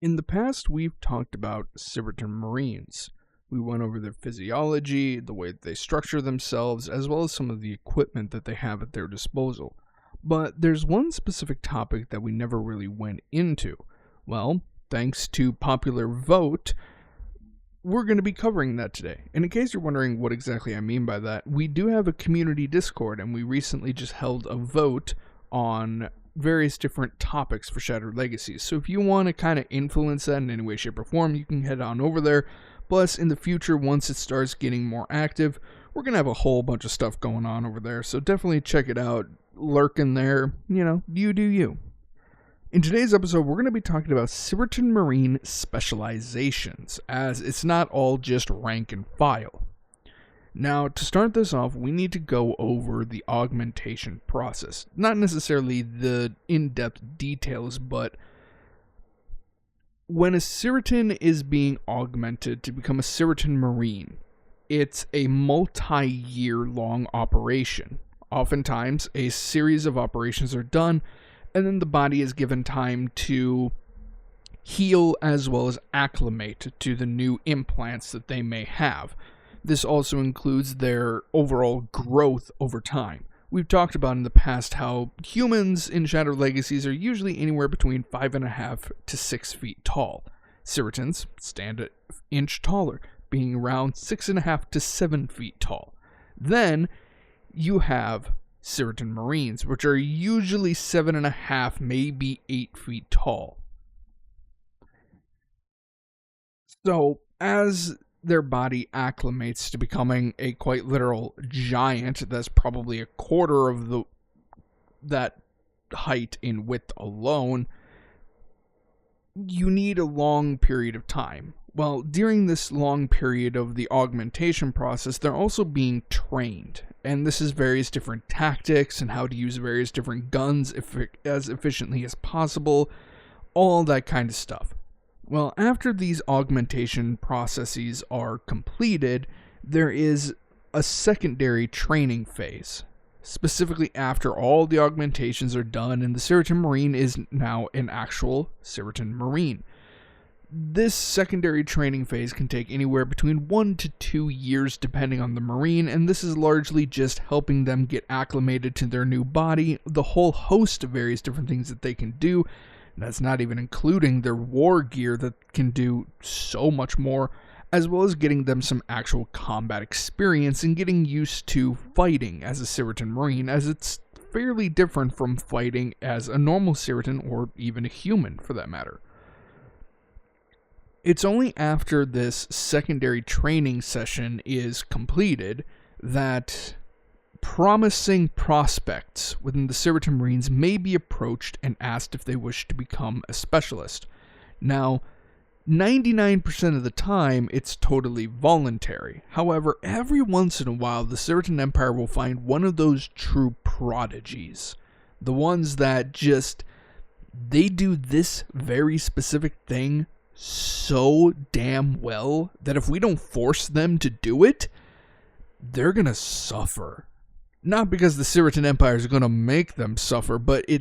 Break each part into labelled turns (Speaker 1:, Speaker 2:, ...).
Speaker 1: In the past, we've talked about Cyratin Marines. We went over their physiology, the way that they structure themselves, as well as some of the equipment that they have at their disposal. But there's one specific topic that we never really went into. Well, thanks to popular vote, we're going to be covering that today. And in case you're wondering what exactly I mean by that, we do have a community Discord, and we recently just held a vote on various different topics for Shattered Legacies. So if you want to kind of influence that in any way, shape, or form, you can head on over there. Plus, in the future, once it starts getting more active, we're going to have a whole bunch of stuff going on over there. So definitely check it out. Lurk in there. You do you. In today's episode, we're going to be talking about Cyratin Marine Specializations, as it's not all just rank and file. Now, to start this off, we need to go over the augmentation process. Not necessarily the in-depth details, but when a Cyratin is being augmented to become a Cyratin Marine, it's a multi-year long operation. Oftentimes, a series of operations are done, and then the body is given time to heal as well as acclimate to the new implants that they may have. This also includes their overall growth over time. We've talked about in the past how humans in Shattered Legacies are usually anywhere between 5.5 to 6 feet tall. Cyratins stand an inch taller, being around 6.5 to 7 feet tall. Then you have Cyratin Marines, which are usually 7.5, maybe 8 feet tall. So, as their body acclimates to becoming a quite literal giant that's probably a quarter of that height in width alone, you need a long period of time. Well, during this long period of the augmentation process, they're also being trained, and this is various different tactics and how to use various different guns as efficiently as possible, all that kind of stuff. Well, after these augmentation processes are completed, there is a secondary training phase. Specifically after all the augmentations are done and the Cyratin Marine is now an actual Cyratin Marine. This secondary training phase can take anywhere between 1 to 2 years depending on the Marine, and this is largely just helping them get acclimated to their new body, the whole host of various different things that they can do. That's not even including their war gear that can do so much more, as well as getting them some actual combat experience and getting used to fighting as a Cyratin Marine, as it's fairly different from fighting as a normal Cyratin or even a human for that matter. It's only after this secondary training session is completed that promising prospects within the Cyratin Marines may be approached and asked if they wish to become a specialist. Now, 99% of the time, it's totally voluntary. However, every once in a while, the Cyratin Empire will find one of those true prodigies. The ones that they do this very specific thing so damn well that if we don't force them to do it, they're gonna suffer. Not because the Cyratin Empire is going to make them suffer, but the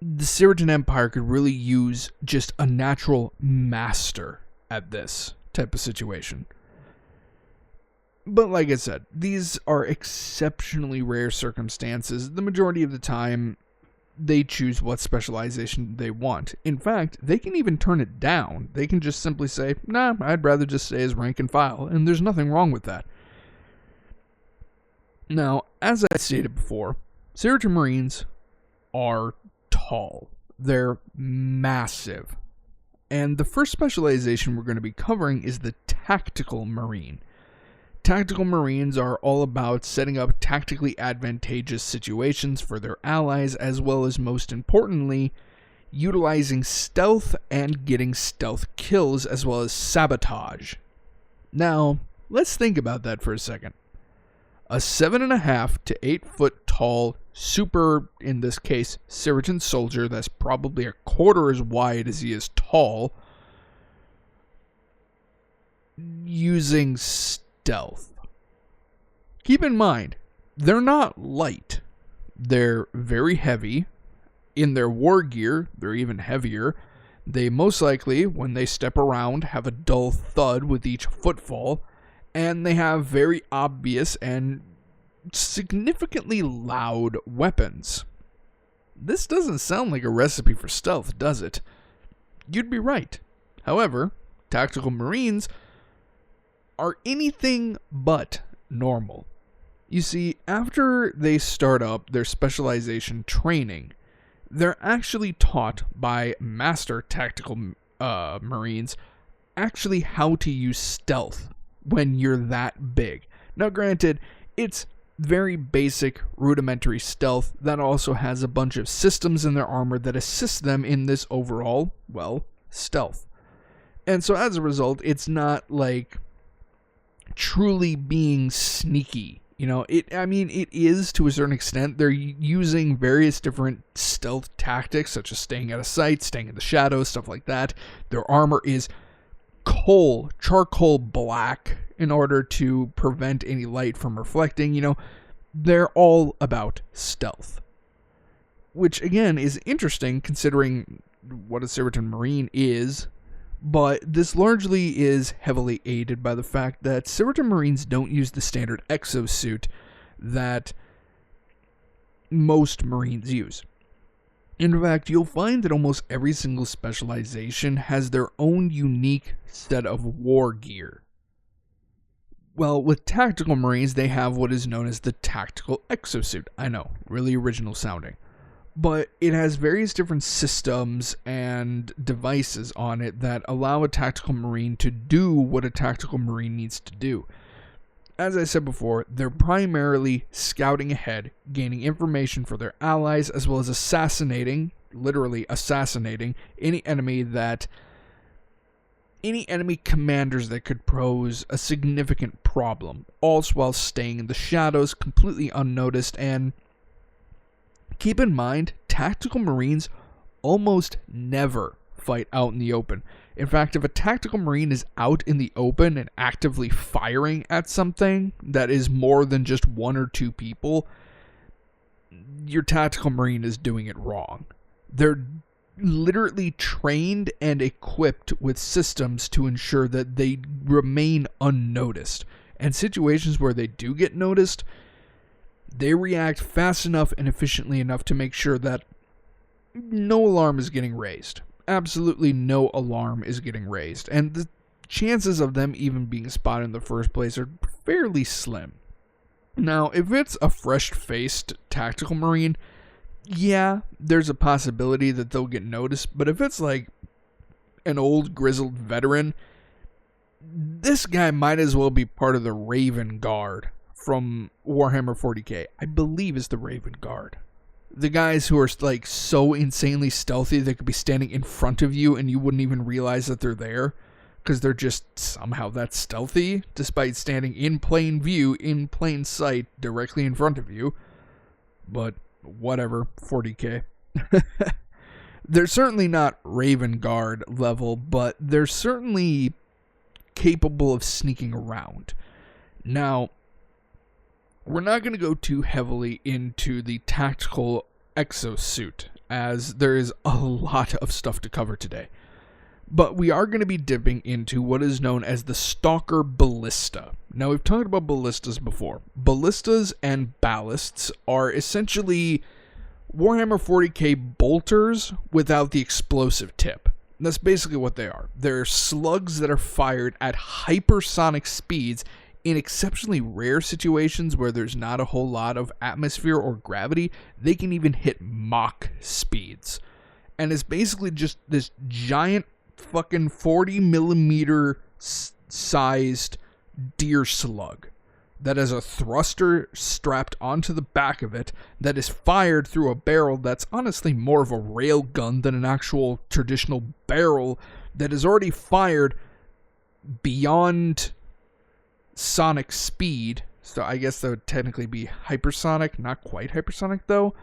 Speaker 1: Cyratin Empire could really use just a natural master at this type of situation. But like I said, these are exceptionally rare circumstances. The majority of the time, they choose what specialization they want. In fact, they can even turn it down. They can just simply say, nah, I'd rather just stay as rank and file, and there's nothing wrong with that. Now, as I stated before, Cyratin Marines are tall. They're massive. And the first specialization we're going to be covering is the Tactical Marine. Tactical Marines are all about setting up tactically advantageous situations for their allies, as well as, most importantly, utilizing stealth and getting stealth kills, as well as sabotage. Now, let's think about that for a second. A 7.5 to 8 foot tall, super, in this case, Cyratin soldier that's probably a quarter as wide as he is tall, using stealth. Keep in mind, they're not light. They're very heavy. In their war gear, they're even heavier. They most likely, when they step around, have a dull thud with each footfall, and they have very obvious and significantly loud weapons. This doesn't sound like a recipe for stealth, does it? You'd be right. However, tactical Marines are anything but normal. You see, after they start up their specialization training, they're actually taught by master tactical Marines actually how to use stealth when you're that big. Now, granted, it's very basic, rudimentary stealth that also has a bunch of systems in their armor that assist them in this overall, well, stealth. And so as a result, it's not like truly being sneaky. It is to a certain extent. They're using various different stealth tactics, such as staying out of sight, staying in the shadows, stuff like that. Their armor is charcoal black in order to prevent any light from reflecting. They're all about stealth. Which, again, is interesting considering what a Cyratin Marine is. But this largely is heavily aided by the fact that Cyratin Marines don't use the standard exosuit that most Marines use. In fact, you'll find that almost every single specialization has their own unique set of war gear. Well, with tactical Marines, they have what is known as the tactical exosuit. I know, really original sounding. But it has various different systems and devices on it that allow a tactical Marine to do what a tactical Marine needs to do. As I said before, they're primarily scouting ahead, gaining information for their allies, as well as literally assassinating, any enemy commanders that could pose a significant problem, all while staying in the shadows, completely unnoticed. And keep in mind, tactical Marines almost never fight out in the open. In fact, if a tactical Marine is out in the open and actively firing at something that is more than just one or two people, your tactical Marine is doing it wrong. They're literally trained and equipped with systems to ensure that they remain unnoticed. And situations where they do get noticed, they react fast enough and efficiently enough to make sure that no alarm is getting raised. Absolutely no alarm is getting raised. And the chances of them even being spotted in the first place are fairly slim. Now, if it's a fresh-faced tactical Marine, yeah, there's a possibility that they'll get noticed. But if it's like an old grizzled veteran, this guy might as well be part of the Raven Guard from Warhammer 40k. I believe is the Raven Guard. The guys who are like so insanely stealthy they could be standing in front of you and you wouldn't even realize that they're there because they're just somehow that stealthy despite standing in plain view, in plain sight, directly in front of you. But whatever, 40k. They're certainly not Raven Guard level, but they're certainly capable of sneaking around. Now, we're not going to go too heavily into the tactical exosuit, as there is a lot of stuff to cover today. But we are going to be dipping into what is known as the Stalker Ballista. Now, we've talked about ballistas before. Ballistas and ballasts are essentially Warhammer 40k bolters without the explosive tip. That's basically what they are. They're slugs that are fired at hypersonic speeds in exceptionally rare situations where there's not a whole lot of atmosphere or gravity. They can even hit Mach speeds. And it's basically just this giant fucking 40 millimeter sized deer slug that has a thruster strapped onto the back of it that is fired through a barrel that's honestly more of a rail gun than an actual traditional barrel that is already fired beyond sonic speed. So I guess that would technically be hypersonic, not quite hypersonic though.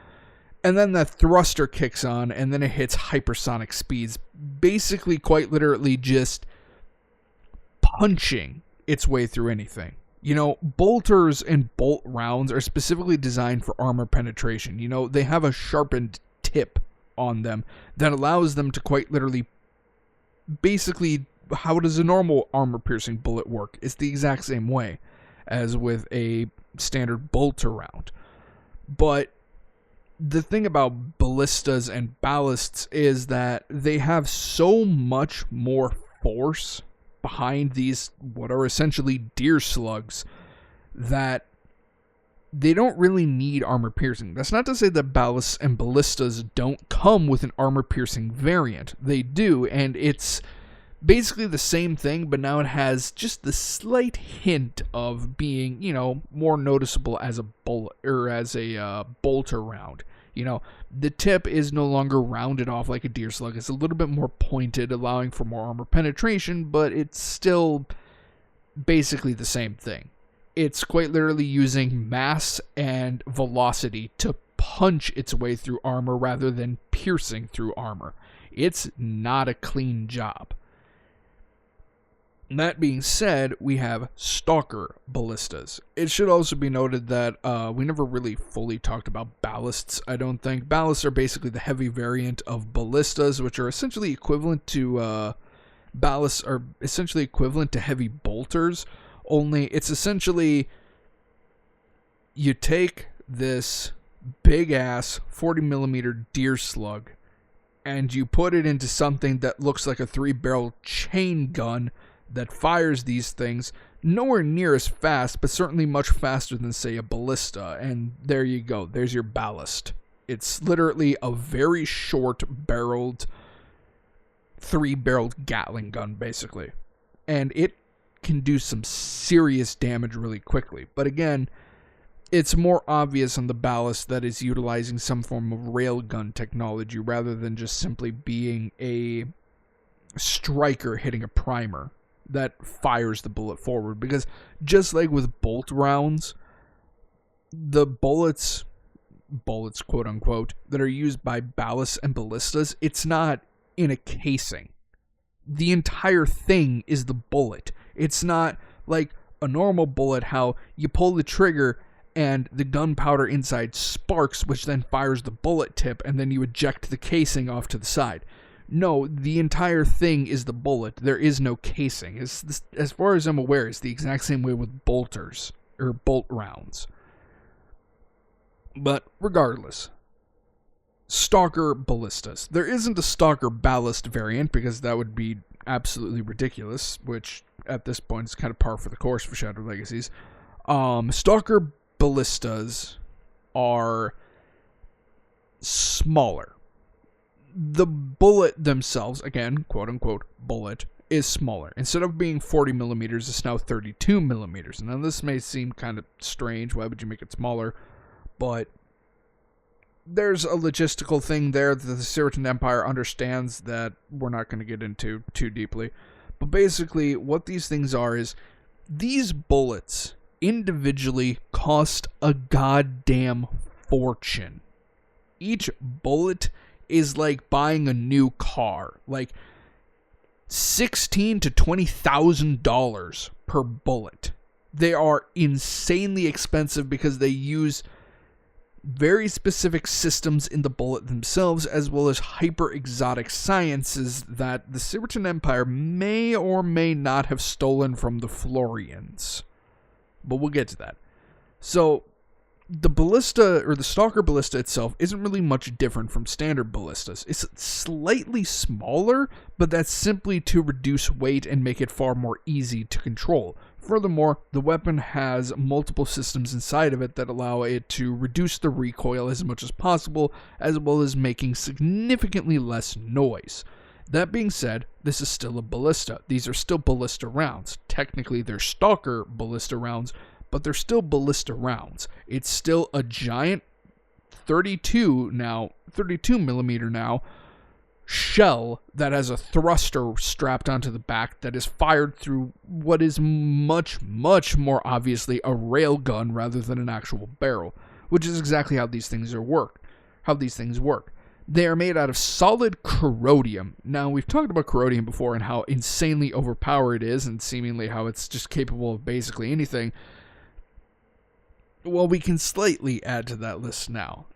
Speaker 1: And then the thruster kicks on and then it hits hypersonic speeds, basically quite literally just punching its way through anything. You know, bolters and bolt rounds are specifically designed for armor penetration. You know, they have a sharpened tip on them that allows them to quite literally basically, how does a normal armor-piercing bullet work? It's the exact same way as with a standard bolter round. But the thing about ballistas and ballasts is that they have so much more force behind these, what are essentially deer slugs, that they don't really need armor piercing. That's not to say that ballasts and ballistas don't come with an armor piercing variant. They do, and it's basically the same thing, but now it has just the slight hint of being, more noticeable as a bullet or as a bolter round. The tip is no longer rounded off like a deer slug. It's a little bit more pointed, allowing for more armor penetration, but it's still basically the same thing. It's quite literally using mass and velocity to punch its way through armor rather than piercing through armor. It's not a clean job. That being said, we have stalker ballistas. It should also be noted that we never really fully talked about ballasts, I don't think. Ballasts are basically the heavy variant of ballistas, which are essentially equivalent to ballasts are essentially equivalent to heavy bolters, only it's essentially you take this big ass 40 millimeter deer slug and you put it into something that looks like a 3-barrel chain gun that fires these things nowhere near as fast, but certainly much faster than, say, a ballista. And there you go. There's your ballast. It's literally a very short-barreled, 3-barreled Gatling gun, basically. And it can do some serious damage really quickly. But again, it's more obvious on the ballast that is utilizing some form of railgun technology rather than just simply being a striker hitting a primer that fires the bullet forward. Because just like with bolt rounds, the bullets quote unquote that are used by ballasts and ballistas, it's not in a casing. The entire thing is the bullet. It's not like a normal bullet, how you pull the trigger and the gunpowder inside sparks, which then fires the bullet tip, and then you eject the casing off to the side. No, the entire thing is the bullet. There is no casing. As far as I'm aware, it's the exact same way with bolters, or bolt rounds. But regardless, stalker ballistas. There isn't a stalker ballast variant, because that would be absolutely ridiculous, which at this point is kind of par for the course for Shadow Legacies. Stalker ballistas are smaller. The bullet themselves, again, quote-unquote bullet, is smaller. Instead of being 40 millimeters, it's now 32 millimeters. Now, this may seem kind of strange. Why would you make it smaller? But there's a logistical thing there that the Cyratin Empire understands that we're not going to get into too deeply. But basically, what these things are is these bullets individually cost a goddamn fortune. Each bullet is like buying a new car, like $16,000 to $20,000 per bullet. They are insanely expensive because they use very specific systems in the bullet themselves, as well as hyper exotic sciences that the Cyratin Empire may or may not have stolen from the Florians. But we'll get to that. So, the ballista, or the stalker ballista itself, isn't really much different from standard ballistas. It's slightly smaller, but that's simply to reduce weight and make it far more easy to control. Furthermore, the weapon has multiple systems inside of it that allow it to reduce the recoil as much as possible, as well as making significantly less noise. That being said, this is still a ballista. These are still ballista rounds. Technically, they're stalker ballista rounds, but they're still ballista rounds. It's still a giant 32 millimeter now, shell that has a thruster strapped onto the back that is fired through what is much, much more obviously a rail gun rather than an actual barrel, which is exactly how these things work. They are made out of solid corrodium. Now, we've talked about corrodium before and how insanely overpowered it is, and seemingly how it's just capable of basically anything. Well, we can slightly add to that list now.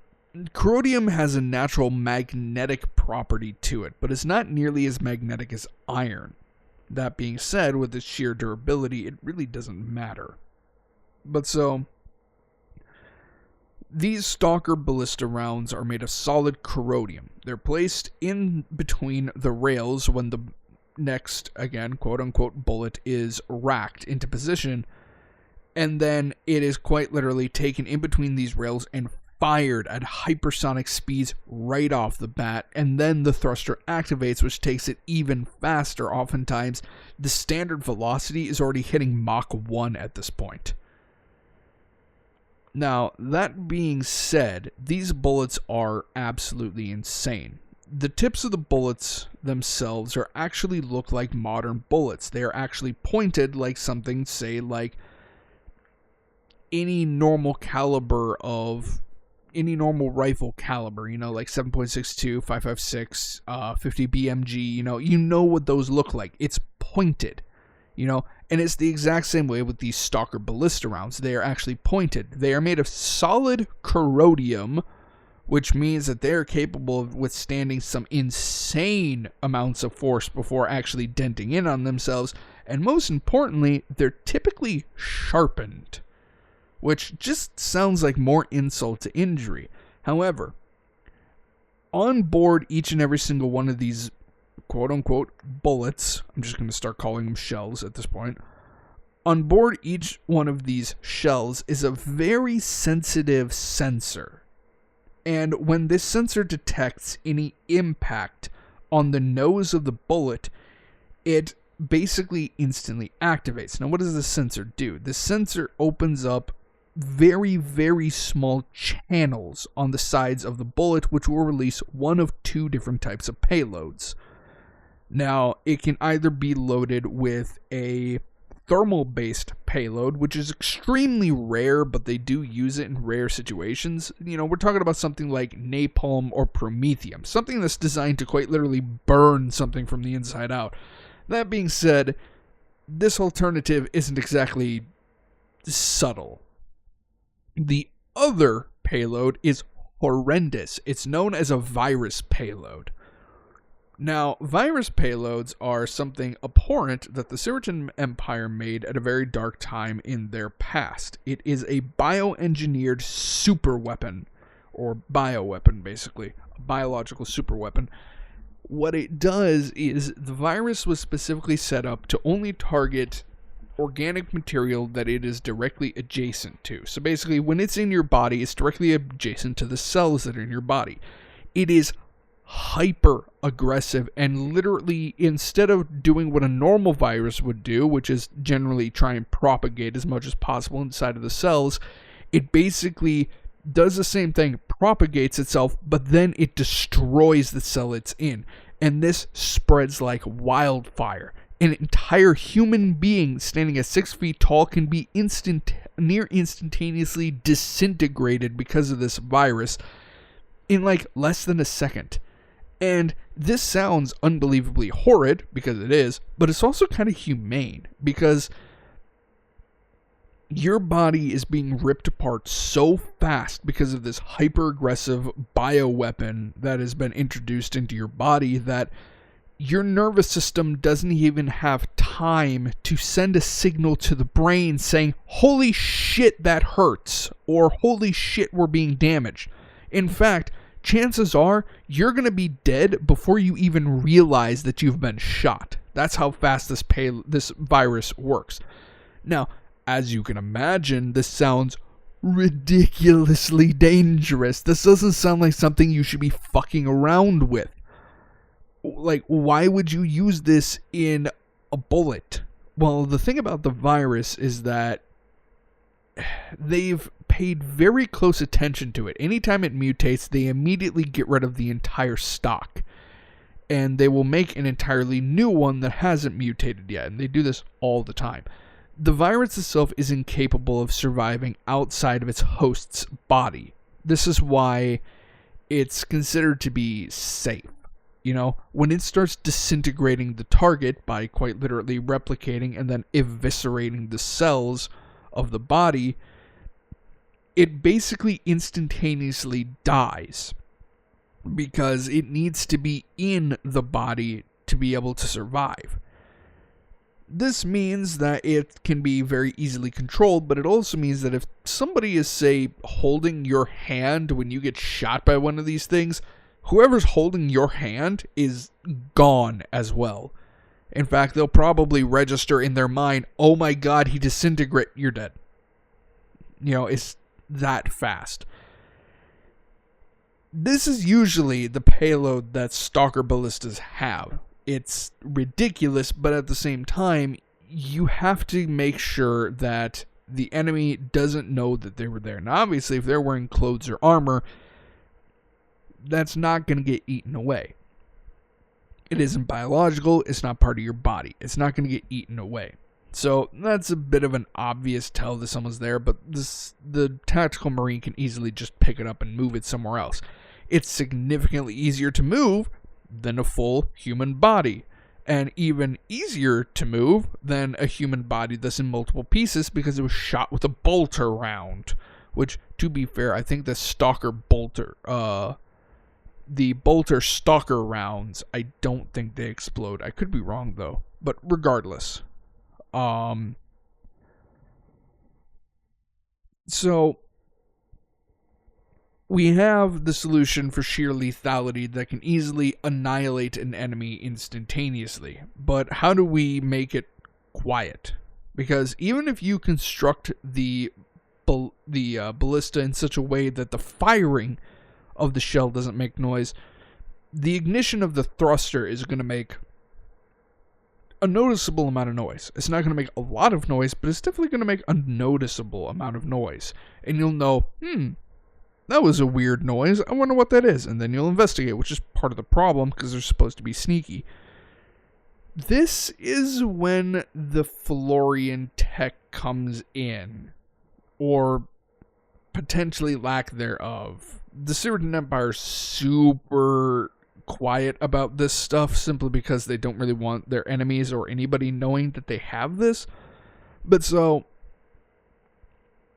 Speaker 1: Corrodium has a natural magnetic property to it, but it's not nearly as magnetic as iron. That being said, with its sheer durability, it really doesn't matter. But so, these Stalker ballista rounds are made of solid corrodium. They're placed in between the rails when the next, again, quote-unquote, bullet is racked into position, and then it is quite literally taken in between these rails and fired at hypersonic speeds right off the bat, and then the thruster activates, which takes it even faster. Oftentimes, the standard velocity is already hitting Mach 1 at this point. Now, that being said, these bullets are absolutely insane. The tips of the bullets themselves are actually look like modern bullets. They are actually pointed like something, say, like any normal rifle caliber, like 7.62, 5.56, 50 BMG, you know what those look like. It's pointed, and it's the exact same way with these Stalker ballista rounds. They are actually pointed. They are made of solid corrodium, which means that they are capable of withstanding some insane amounts of force before actually denting in on themselves, and most importantly, they're typically sharpened, which just sounds like more insult to injury. However, on board each and every single one of these quote-unquote bullets, I'm just going to start calling them shells at this point, on board each one of these shells is a very sensitive sensor. And when this sensor detects any impact on the nose of the bullet, it basically instantly activates. Now, what does the sensor do? The sensor opens up very, very small channels on the sides of the bullet, which will release one of two different types of payloads. Now, it can either be loaded with a thermal-based payload, which is extremely rare, but they do use it in rare situations. We're talking about something like napalm or promethium, something that's designed to quite literally burn something from the inside out. That being said, this alternative isn't exactly subtle. The other payload is horrendous. It's known as a virus payload. Now, virus payloads are something abhorrent that the Cyratin Empire made at a very dark time in their past. It is a bioengineered superweapon, or bioweapon basically, a biological superweapon. What it does is the virus was specifically set up to only target organic material that it is directly adjacent to. So basically, when it's in your body, it's directly adjacent to the cells that are in your body. It is hyper aggressive, and literally, instead of doing what a normal virus would do, which is generally try and propagate as much as possible inside of the cells, it basically does the same thing, propagates itself, but then it destroys the cell it's in, and this spreads like wildfire. An entire human being standing at 6 feet tall can be near instantaneously disintegrated because of this virus in like less than a second. And this sounds unbelievably horrid, because it is, but it's also kind of humane, because your body is being ripped apart so fast because of this hyper-aggressive bioweapon that has been introduced into your body that your nervous system doesn't even have time to send a signal to the brain saying, holy shit, that hurts, or holy shit, we're being damaged. In fact, chances are you're going to be dead before you even realize that you've been shot. That's how fast this virus works. Now, as you can imagine, this sounds ridiculously dangerous. This doesn't sound like something you should be fucking around with. Like, why would you use this in a bullet? Well, the thing about the virus is that they've paid very close attention to it. Anytime it mutates, they immediately get rid of the entire stock. And they will make an entirely new one that hasn't mutated yet. And they do this all the time. The virus itself is incapable of surviving outside of its host's body. This is why it's considered to be safe. When it starts disintegrating the target by quite literally replicating and then eviscerating the cells of the body, it basically instantaneously dies because it needs to be in the body to be able to survive. This means that it can be very easily controlled, but it also means that if somebody is, say, holding your hand when you get shot by one of these things, whoever's holding your hand is gone as well. In fact, they'll probably register in their mind, oh my god, he disintegrated, you're dead. It's that fast. This is usually the payload that Stalker ballistas have. It's ridiculous, but at the same time, you have to make sure that the enemy doesn't know that they were there. Now, obviously, if they're wearing clothes or armor, that's not going to get eaten away. It isn't biological. It's not part of your body. It's not going to get eaten away. So that's a bit of an obvious tell that someone's there, but the tactical marine can easily just pick it up and move it somewhere else. It's significantly easier to move than a full human body, and even easier to move than a human body that's in multiple pieces because it was shot with a bolter round, which, to be fair, I think the bolter stalker rounds, I don't think they explode. I could be wrong though, but regardless. So we have the solution for sheer lethality that can easily annihilate an enemy instantaneously. But how do we make it quiet? Because even if you construct the ballista in such a way that the firing of the shell doesn't make noise, the ignition of the thruster is going to make a noticeable amount of noise. It's not going to make a lot of noise, but it's definitely going to make a noticeable amount of noise. And you'll know, that was a weird noise. I wonder what that is. And then you'll investigate, which is part of the problem because they're supposed to be sneaky. This is when the Florian tech comes in, or potentially lack thereof. The Cyratin Empire is super quiet about this stuff simply because they don't really want their enemies or anybody knowing that they have this. But so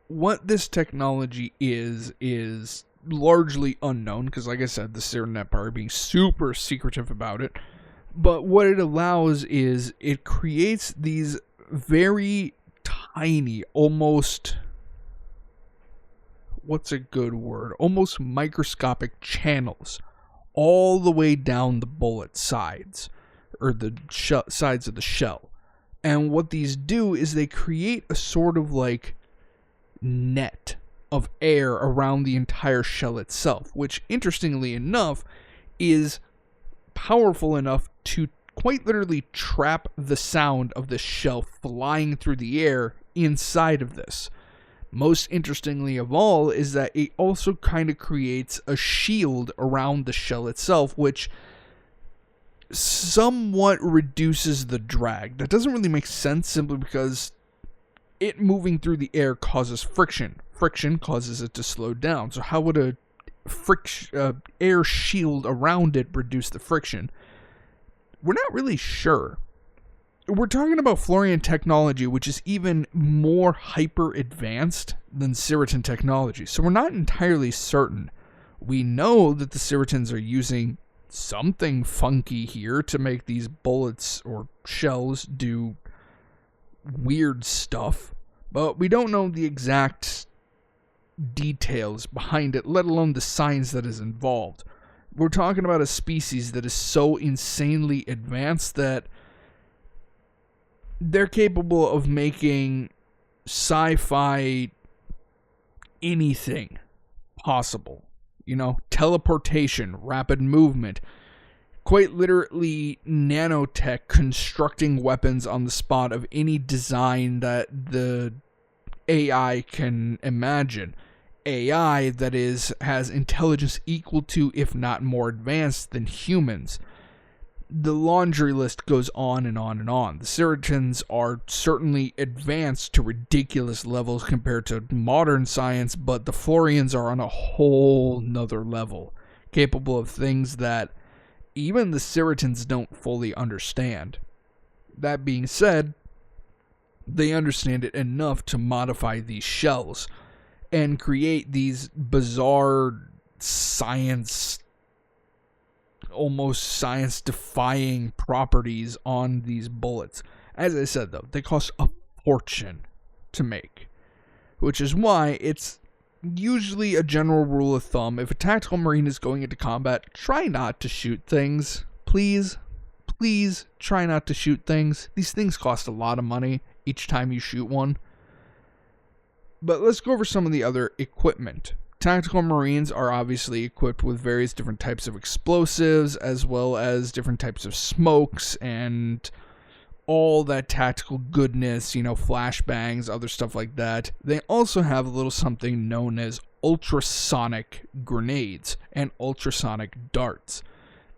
Speaker 1: what this technology is largely unknown because, like I said, the Cyratin Empire are being super secretive about it. But what it allows is it creates these very tiny, almost, what's a good word? Almost microscopic channels all the way down the bullet sides, or the sides of the shell. And what these do is they create a sort of like net of air around the entire shell itself, which, interestingly enough, is powerful enough to quite literally trap the sound of the shell flying through the air inside of this. Most interestingly of all is that it also kind of creates a shield around the shell itself, which somewhat reduces the drag. That doesn't really make sense simply because it moving through the air causes friction. Friction causes it to slow down. So how would a air shield around it reduce the friction? We're not really sure. We're talking about Florian technology, which is even more hyper advanced than Cyratin technology, so we're not entirely certain. We know that the Cyratins are using something funky here to make these bullets or shells do weird stuff, but we don't know the exact details behind it, let alone the science that is involved. We're talking about a species that is so insanely advanced that they're capable of making sci-fi anything possible. Teleportation, rapid movement, quite literally nanotech constructing weapons on the spot of any design that the AI can imagine. AI that has intelligence equal to, if not more advanced than humans. The laundry list goes on and on and on. The Cyratins are certainly advanced to ridiculous levels compared to modern science, but the Florians are on a whole nother level, capable of things that even the Cyratins don't fully understand. That being said, they understand it enough to modify these shells. and create these bizarre almost science-defying properties on these bullets. As I said, though, they cost a fortune to make, which is why it's usually a general rule of thumb. If a tactical marine is going into combat, try not to shoot things. Please try not to shoot things. These things cost a lot of money each time you shoot one. But let's go over some of the other equipment. Tactical marines are obviously equipped with various different types of explosives, as well as different types of smokes and all that tactical goodness, flashbangs, other stuff like that. They also have a little something known as ultrasonic grenades and ultrasonic darts.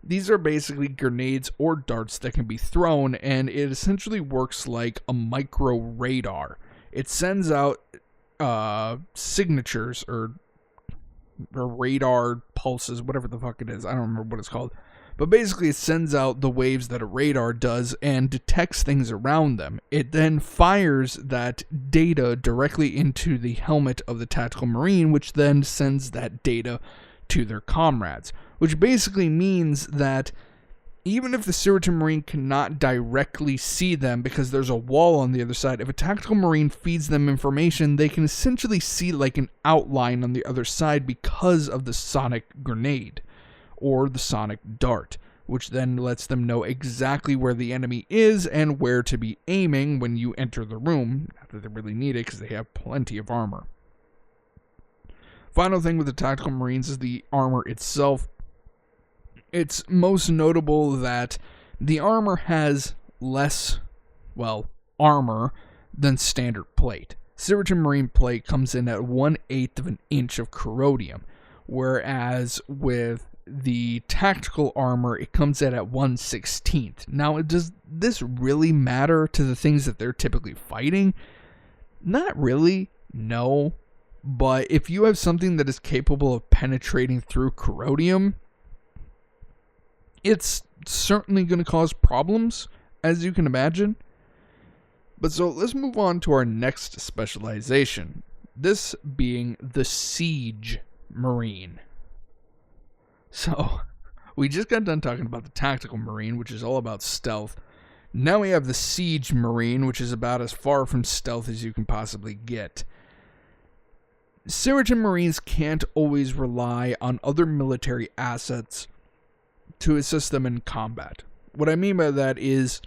Speaker 1: These are basically grenades or darts that can be thrown, and it essentially works like a micro radar. It sends out signatures or radar pulses, whatever the fuck it is. I don't remember what it's called. But basically it sends out the waves that a radar does and detects things around them. It then fires that data directly into the helmet of the tactical marine, which then sends that data to their comrades. Which basically means that even if the Cyratin marine cannot directly see them because there's a wall on the other side, if a tactical marine feeds them information, they can essentially see like an outline on the other side because of the sonic grenade or the sonic dart, which then lets them know exactly where the enemy is and where to be aiming when you enter the room. Not that they really need it because they have plenty of armor. Final thing with the tactical marines is the armor itself. It's most notable that the armor has less, armor than standard plate. Cyratin marine plate comes in at 1/8 of an inch of corrodium, whereas with the tactical armor, it comes in at 1/16. Now, does this really matter to the things that they're typically fighting? Not really, no. But if you have something that is capable of penetrating through corrodium, it's certainly going to cause problems, as you can imagine. But so let's move on to our next specialization. This being the Siege Marine. So, we just got done talking about the Tactical Marine, which is all about stealth. Now we have the Siege Marine, which is about as far from stealth as you can possibly get. Cyratin Marines can't always rely on other military assets to assist them in combat. What I mean by that is,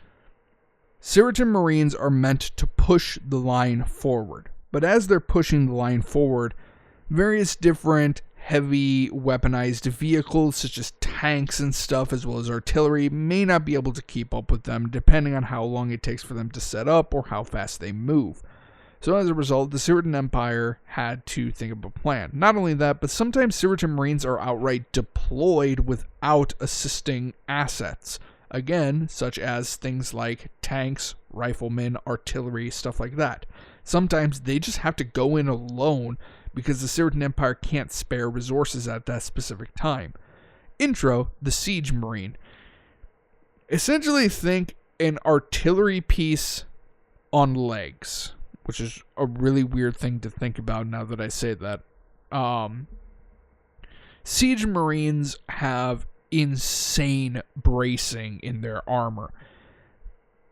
Speaker 1: Cyratin Marines are meant to push the line forward. But as they're pushing the line forward, various different heavy weaponized vehicles such as tanks and stuff, as well as artillery, may not be able to keep up with them depending on how long it takes for them to set up or how fast they move. So as a result, the Cyratin Empire had to think of a plan. Not only that, but sometimes Cyratin Marines are outright deployed without assisting assets. Again, such as things like tanks, riflemen, artillery, stuff like that. Sometimes they just have to go in alone because the Cyratin Empire can't spare resources at that specific time. Intro, the Siege Marine. Essentially think an artillery piece on legs, which is a really weird thing to think about now that I say that. Siege Marines have insane bracing in their armor.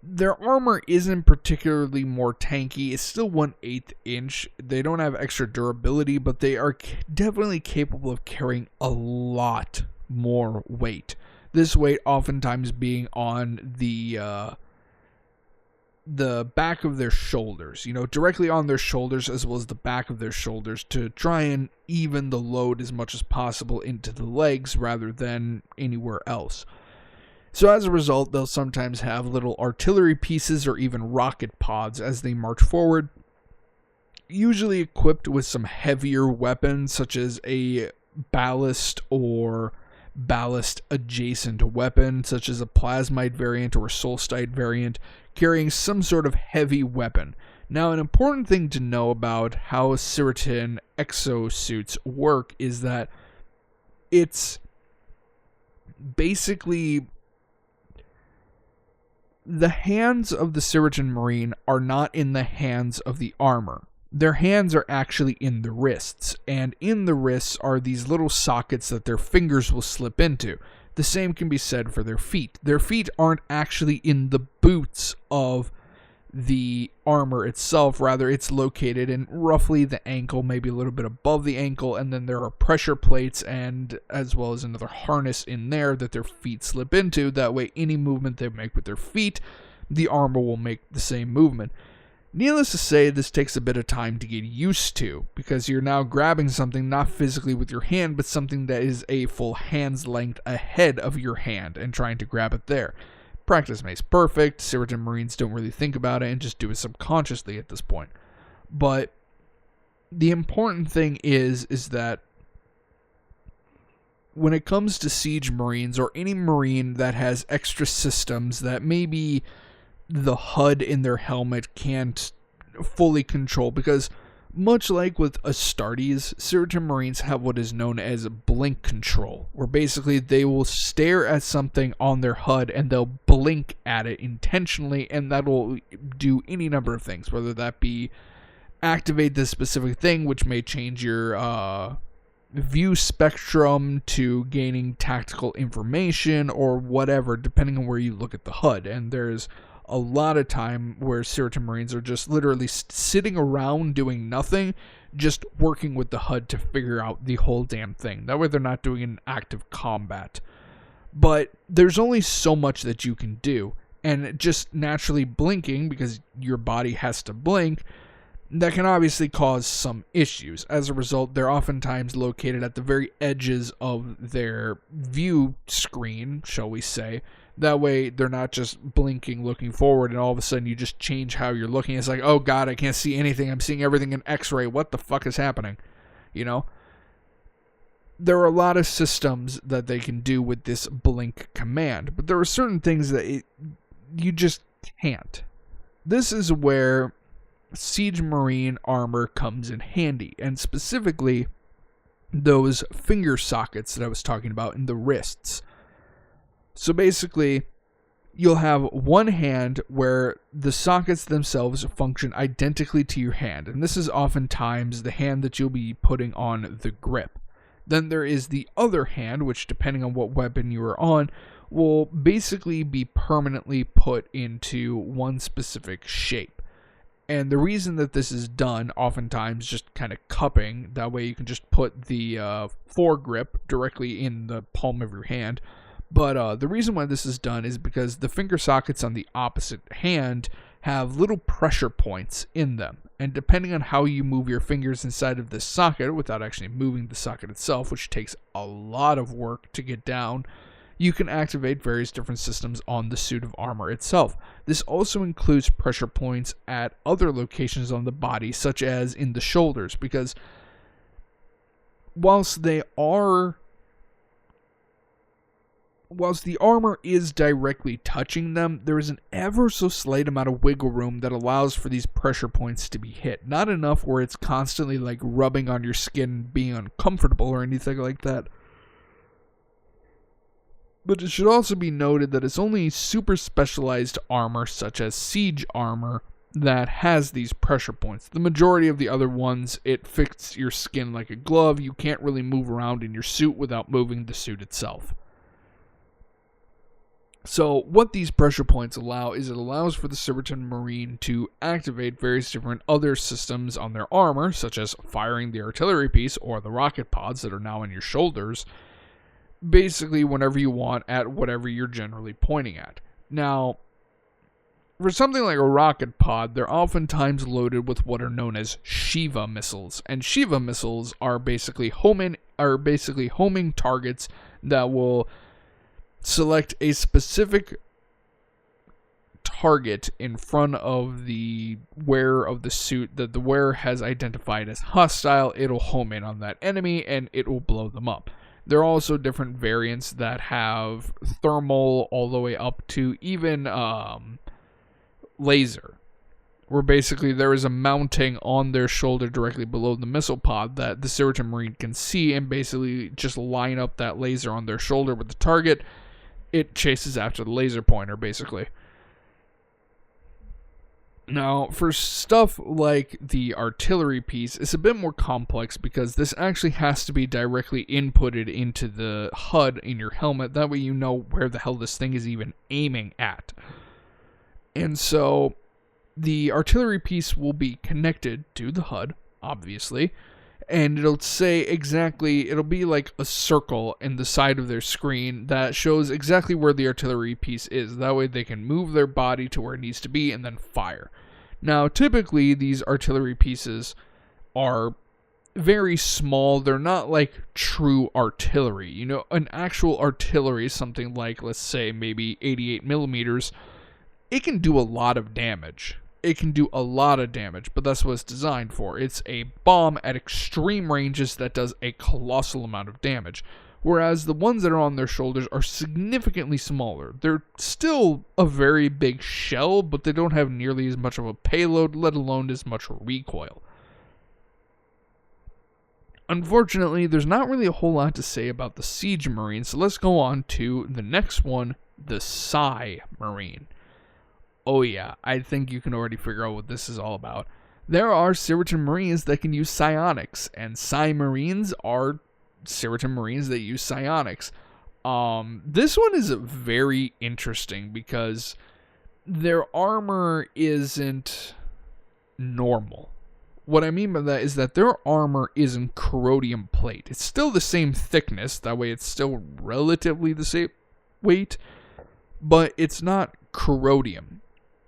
Speaker 1: Their armor isn't particularly more tanky. It's still 1/8 inch. They don't have extra durability, but they are definitely capable of carrying a lot more weight. This weight oftentimes being on the back of their shoulders, directly on their shoulders as well as the back of their shoulders to try and even the load as much as possible into the legs rather than anywhere else. So as a result, they'll sometimes have little artillery pieces or even rocket pods as they march forward, usually equipped with some heavier weapons such as a ballast or ballast adjacent weapon such as a plasmide variant or a solstite variant, carrying some sort of heavy weapon. Now, an important thing to know about how Cyratin exosuits work is that it's basically the hands of the Cyratin Marine are not in the hands of the armor. their hands are actually in the wrists, and in the wrists are these little sockets that their fingers will slip into. The same can be said for their feet. Their feet aren't actually in the boots of the armor itself, rather it's located in roughly the ankle, maybe a little bit above the ankle, and then there are pressure plates and as well as another harness in there that their feet slip into. That way any movement they make with their feet, the armor will make the same movement. Needless to say, this takes a bit of time to get used to, because you're now grabbing something not physically with your hand, but something that is a full hand's length ahead of your hand and trying to grab it there. Practice makes perfect. Cyratin Marines don't really think about it and just do it subconsciously at this point. But the important thing is that when it comes to Siege Marines or any Marine that has extra systems that maybe the HUD in their helmet can't fully control, because much like with Astartes, Cyratin Marines have what is known as blink control, where basically they will stare at something on their HUD and they'll blink at it intentionally, and that will do any number of things, whether that be activate this specific thing, which may change your view spectrum to gaining tactical information or whatever, depending on where you look at the HUD. And there's a lot of time where Cyratin Marines are just literally sitting around doing nothing, just working with the HUD to figure out the whole damn thing. That way they're not doing an active combat. But there's only so much that you can do, and just naturally blinking, because your body has to blink, that can obviously cause some issues. As a result, they're oftentimes located at the very edges of their view screen, shall we say. That way, they're not just blinking, looking forward, and all of a sudden you just change how you're looking. It's like, oh god, I can't see anything. I'm seeing everything in X-ray. What the fuck is happening? You know? There are a lot of systems that they can do with this blink command, but there are certain things that you just can't. This is where Siege Marine armor comes in handy, and specifically those finger sockets that I was talking about in the wrists. So basically, you'll have one hand where the sockets themselves function identically to your hand, and this is oftentimes the hand that you'll be putting on the grip. Then there is the other hand, which depending on what weapon you are on, will basically be permanently put into one specific shape. And the reason that this is done, oftentimes just kind of cupping, that way you can just put the foregrip directly in the palm of your hand. But the reason why this is done is because the finger sockets on the opposite hand have little pressure points in them. And depending on how you move your fingers inside of this socket, without actually moving the socket itself, which takes a lot of work to get down, you can activate various different systems on the suit of armor itself. This also includes pressure points at other locations on the body, such as in the shoulders, because whilst the armor is directly touching them, there is an ever so slight amount of wiggle room that allows for these pressure points to be hit. Not enough where it's constantly like rubbing on your skin, being uncomfortable or anything like that. But it should also be noted that it's only super specialized armor, such as siege armor, that has these pressure points. The majority of the other ones, it fits your skin like a glove. You can't really move around in your suit without moving the suit itself. So what these pressure points allow is it allows for the Cyratin Marine to activate various different other systems on their armor, such as firing the artillery piece or the rocket pods that are now on your shoulders, basically whenever you want at whatever you're generally pointing at. Now, for something like a rocket pod, they're oftentimes loaded with what are known as Shiva missiles, and Shiva missiles are basically homing targets that will select a specific target in front of the wearer of the suit that the wearer has identified as hostile. It'll home in on that enemy and it will blow them up. There are also different variants that have thermal all the way up to even laser, where basically there is a mounting on their shoulder directly below the missile pod that the Cyratin Marine can see and basically just line up that laser on their shoulder with the target. It chases after the laser pointer, basically. Now, for stuff like the artillery piece, it's a bit more complex because this actually has to be directly inputted into the HUD in your helmet. That way you know where the hell this thing is even aiming at. And so the artillery piece will be connected to the HUD, obviously, and it'll say exactly, it'll be like a circle in the side of their screen that shows exactly where the artillery piece is. That way they can move their body to where it needs to be and then fire. Now, typically these artillery pieces are very small. They're not like true artillery. You know, an actual artillery is something like, let's say, maybe 88 millimeters. It can do a lot of damage. But that's what it's designed for. It's a bomb at extreme ranges that does a colossal amount of damage. Whereas the ones that are on their shoulders are significantly smaller. They're still a very big shell, but they don't have nearly as much of a payload, let alone as much recoil. Unfortunately, there's not really a whole lot to say about the Siege Marine, so let's go on to the next one, the Psy Marine. Oh yeah, I think you can already figure out what this is all about. There are Cyratin Marines that can use psionics, and Psy Marines are Cyratin Marines that use psionics. This one is very interesting because their armor isn't normal. What I mean by that is that their armor isn't corrodium plate. It's still the same thickness, that way it's still relatively the same weight, but it's not corrodium.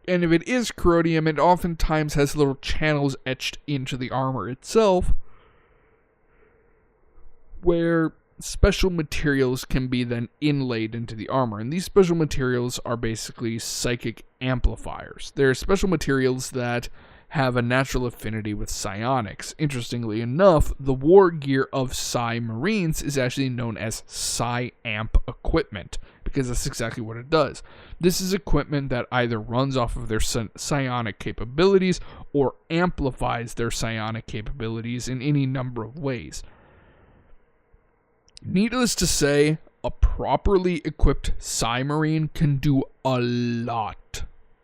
Speaker 1: And if it is corrodium, it oftentimes has little channels etched into the armor itself, where special materials can be then inlaid into the armor. And these special materials are basically psychic amplifiers. They're special materials that have a natural affinity with psionics. Interestingly enough, the war gear of Psy Marines is actually known as Psy-Amp equipment, because that's exactly what it does. This is equipment that either runs off of their psionic capabilities or amplifies their psionic capabilities in any number of ways. Needless to say, a properly equipped Psy Marine can do a lot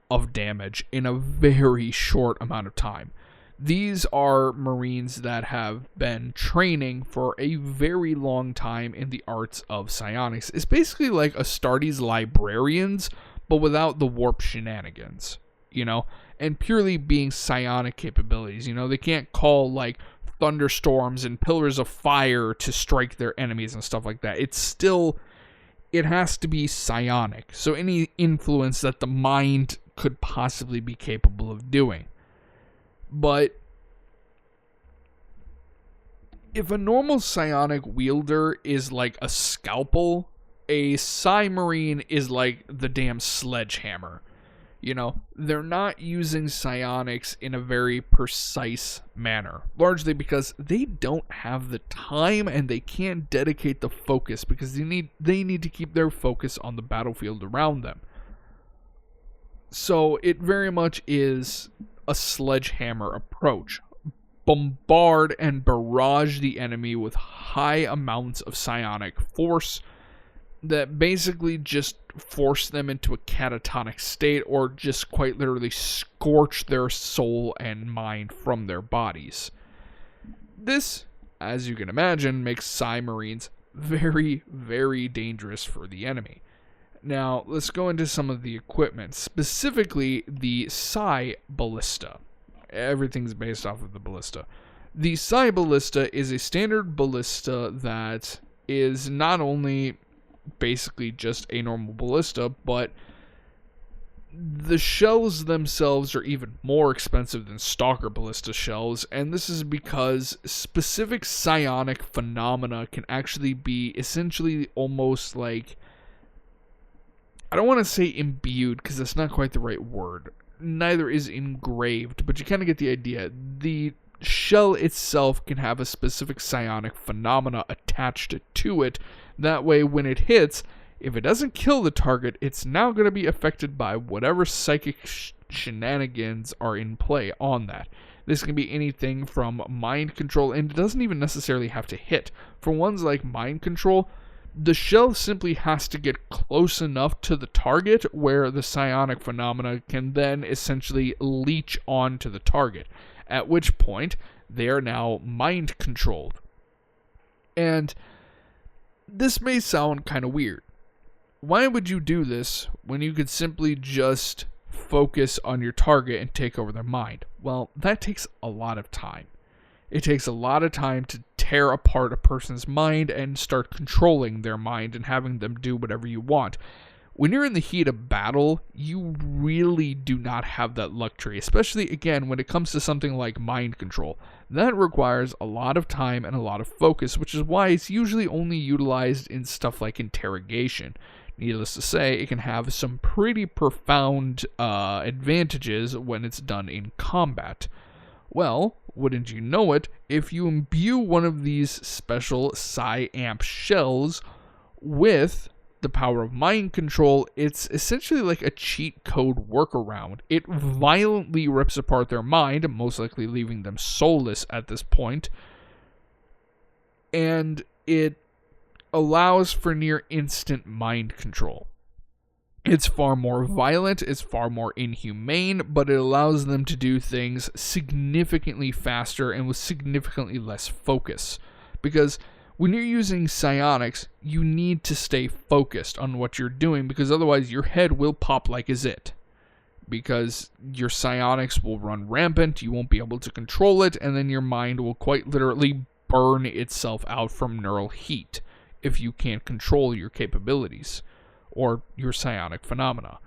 Speaker 1: of damage in a very short amount of time. These are Marines that have been training for a very long time in the arts of psionics. It's basically like Astartes librarians, but without the warp shenanigans, you know, and purely being psionic capabilities. You know, they can't call like thunderstorms and pillars of fire to strike their enemies and stuff like that. It has to be psionic. So any influence that the mind could possibly be capable of doing. But if a normal psionic wielder is like a scalpel, a Psy Marine is like the damn sledgehammer. You know, they're not using psionics in a very precise manner, largely because they don't have the time and they can't dedicate the focus because they need to keep their focus on the battlefield around them. So it very much is a sledgehammer approach. Bombard and barrage the enemy with high amounts of psionic force that basically just force them into a catatonic state or just quite literally scorch their soul and mind from their bodies. This, as you can imagine, makes Psy Marines very, very dangerous for the enemy. Now, let's go into some of the equipment, specifically the Psy Ballista. Everything's based off of the ballista. The Psy Ballista is a standard ballista that is not only basically just a normal ballista, but the shells themselves are even more expensive than Stalker ballista shells, and this is because specific psionic phenomena can actually be essentially almost like, I don't want to say imbued because that's not quite the right word. Neither is engraved, but you kind of get the idea. The shell itself can have a specific psionic phenomena attached to it. That way, when it hits, if it doesn't kill the target, it's now going to be affected by whatever psychic shenanigans are in play on that. This can be anything from mind control, and it doesn't even necessarily have to hit. For ones like mind control, The shell simply has to get close enough to the target where the psionic phenomena can then essentially leech onto the target, at which point they are now mind controlled. And this may sound kind of weird. Why would you do this when you could simply just focus on your target and take over their mind? Well, that takes a lot of time. It takes a lot of time to tear apart a person's mind and start controlling their mind and having them do whatever you want. When you're in the heat of battle, you really do not have that luxury, especially, again, when it comes to something like mind control. That requires a lot of time and a lot of focus, which is why it's usually only utilized in stuff like interrogation. Needless to say, it can have some pretty profound advantages when it's done in combat. Well, wouldn't you know it, if you imbue one of these special Psi-Amp shells with the power of mind control, it's essentially like a cheat code workaround. It violently rips apart their mind, most likely leaving them soulless at this point, and it allows for near instant mind control. It's far more violent, it's far more inhumane, but it allows them to do things significantly faster and with significantly less focus. Because when you're using psionics, you need to stay focused on what you're doing, because otherwise your head will pop like a zit. Because your psionics will run rampant, you won't be able to control it, and then your mind will quite literally burn itself out from neural heat if you can't control your capabilities or your psionic phenomena.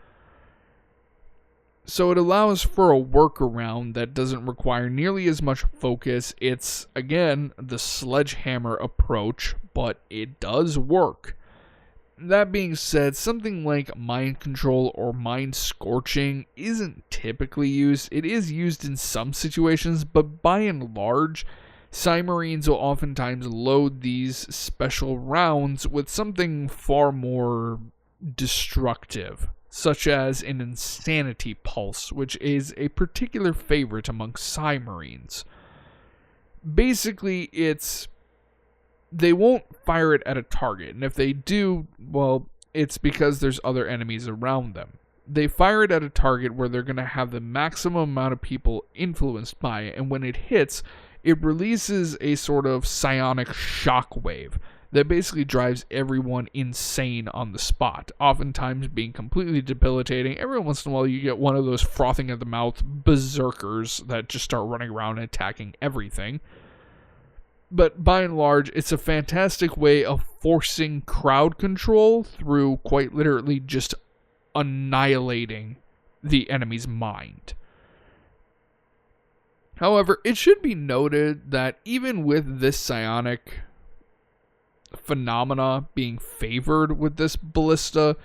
Speaker 1: So it allows for a workaround that doesn't require nearly as much focus. It's, again, the sledgehammer approach, but it does work. That being said, something like mind control or mind scorching isn't typically used. It is used in some situations, but by and large, Cymarines will oftentimes load these special rounds with something far more destructive, such as an insanity pulse, which is a particular favorite among Cymarines. Basically, they won't fire it at a target, and if they do, well, it's because there's other enemies around them. They fire it at a target where they're going to have the maximum amount of people influenced by it, and when it hits, it releases a sort of psionic shockwave that basically drives everyone insane on the spot, oftentimes being completely debilitating. Every once in a while you get one of those frothing at the mouth berserkers that just start running around and attacking everything. But by and large, it's a fantastic way of forcing crowd control through quite literally just annihilating the enemy's mind. However, it should be noted that even with this psionic phenomena being favored with this ballista,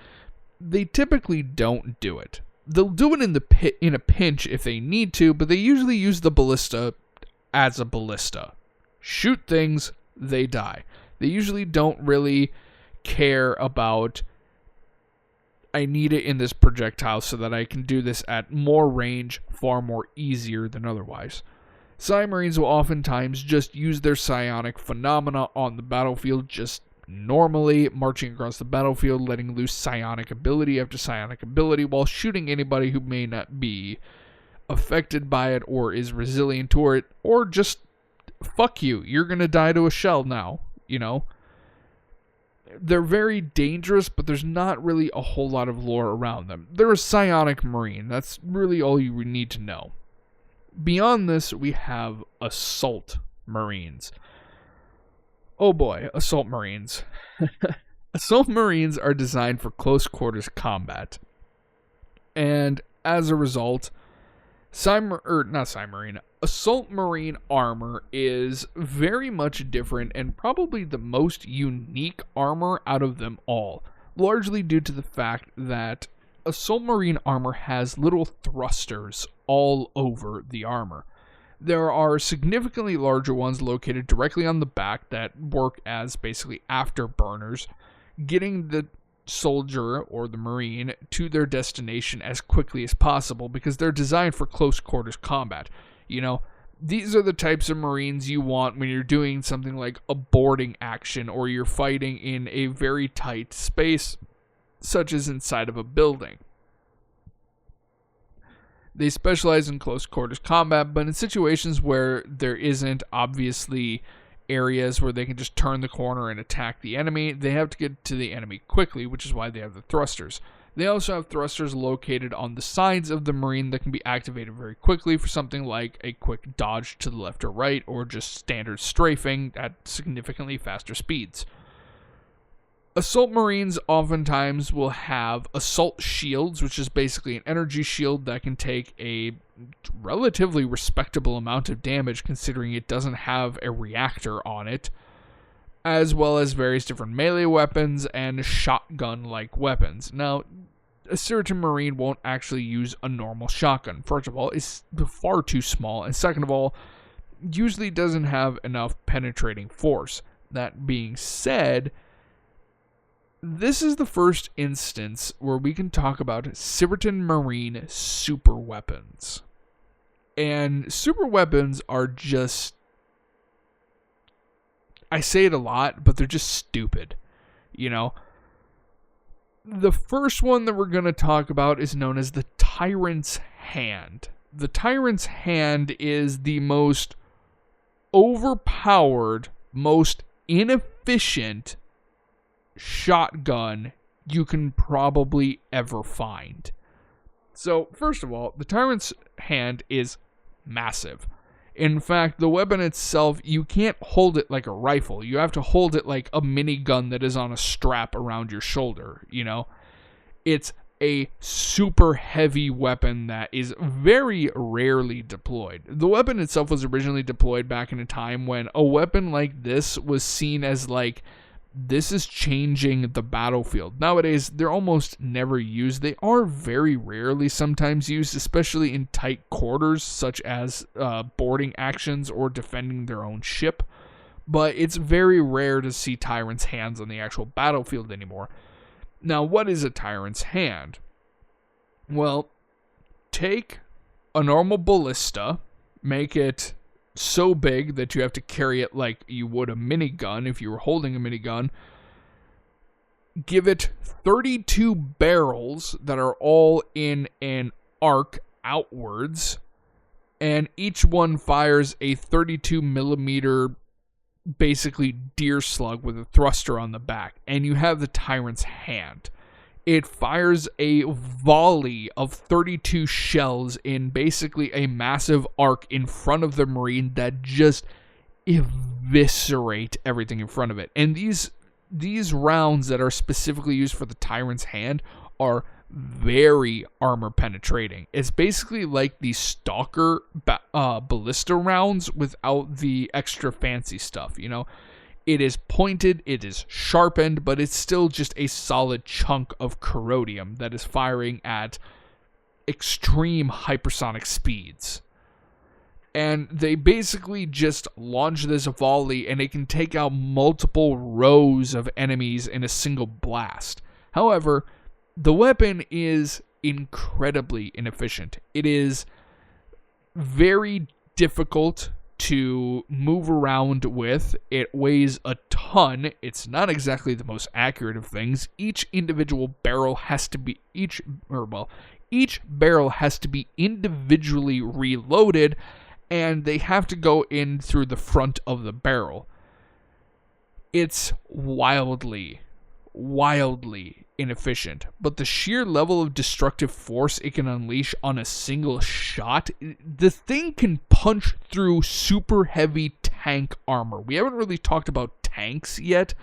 Speaker 1: they typically don't do it. They'll do it in a pinch if they need to, but they usually use the ballista as a ballista. Shoot things, they die. They usually don't really care about, I need it in this projectile so that I can do this at more range, far more easier than otherwise. Cymarines will oftentimes just use their psionic phenomena on the battlefield just normally, marching across the battlefield, letting loose psionic ability after psionic ability while shooting anybody who may not be affected by it or is resilient to it, or just, fuck you, you're gonna die to a shell now, you know? They're very dangerous, but there's not really a whole lot of lore around them. They're a psionic marine. That's really all you need to know. Beyond this, we have assault marines. Oh boy, assault marines. Assault marines are designed for close quarters combat. And as a result, assault marine armor is very much different and probably the most unique armor out of them all, largely due to the fact that assault marine armor has little thrusters all over the armor. There are significantly larger ones located directly on the back that work as basically afterburners, getting the soldier or the marine to their destination as quickly as possible because they're designed for close quarters combat. You know, These are the types of Marines you want when you're doing something like a boarding action or you're fighting in a very tight space, such as inside of a building. They specialize in close quarters combat, but in situations where there isn't obviously areas where they can just turn the corner and attack the enemy, they have to get to the enemy quickly, which is why they have the thrusters. They also have thrusters located on the sides of the Marine that can be activated very quickly for something like a quick dodge to the left or right, or just standard strafing at significantly faster speeds. Assault Marines oftentimes will have assault shields, which is basically an energy shield that can take a relatively respectable amount of damage considering it doesn't have a reactor on it, as well as various different melee weapons and shotgun-like weapons. Now, a Cyratin Marine won't actually use a normal shotgun. First of all, it's far too small, and second of all, usually doesn't have enough penetrating force. That being said, this is the first instance where we can talk about Cyratin Marine super weapons. And super weapons are just, I say it a lot, but they're just stupid, you know? The first one that we're going to talk about is known as the Tyrant's Hand. The Tyrant's Hand is the most overpowered, most inefficient shotgun you can probably ever find. So, first of all, the Tyrant's Hand is massive. In fact, the weapon itself, you can't hold it like a rifle. You have to hold it like a minigun that is on a strap around your shoulder, you know? It's a super heavy weapon that is very rarely deployed. The weapon itself was originally deployed back in a time when a weapon like this was seen as like, this is changing the battlefield. Nowadays, they're almost never used. They are very rarely sometimes used, especially in tight quarters, such as boarding actions or defending their own ship. But it's very rare to see Tyrant's Hands on the actual battlefield anymore. Now, what is a Tyrant's Hand? Well, take a normal ballista, make it so big that you have to carry it like you would a minigun if you were holding a minigun. Give it 32 barrels that are all in an arc outwards, and each one fires a 32 millimeter basically deer slug with a thruster on the back, and you have the Tyrant's Hand. It fires a volley of 32 shells in basically a massive arc in front of the Marine that just eviscerate everything in front of it. And these rounds that are specifically used for the Tyrant's Hand are very armor penetrating. It's basically like the Stalker ballista rounds without the extra fancy stuff, you know? It is pointed, it is sharpened, but it's still just a solid chunk of corrodium that is firing at extreme hypersonic speeds. And they basically just launch this volley, and it can take out multiple rows of enemies in a single blast. However, the weapon is incredibly inefficient. It is very difficult to move around with. It weighs a ton. It's not exactly the most accurate of things. Each individual barrel has to be each barrel has to be individually reloaded, and they have to go in through the front of the barrel. It's wildly inefficient, but the sheer level of destructive force it can unleash on a single shot, the thing can punch through super heavy tank armor. We haven't really talked about tanks yet,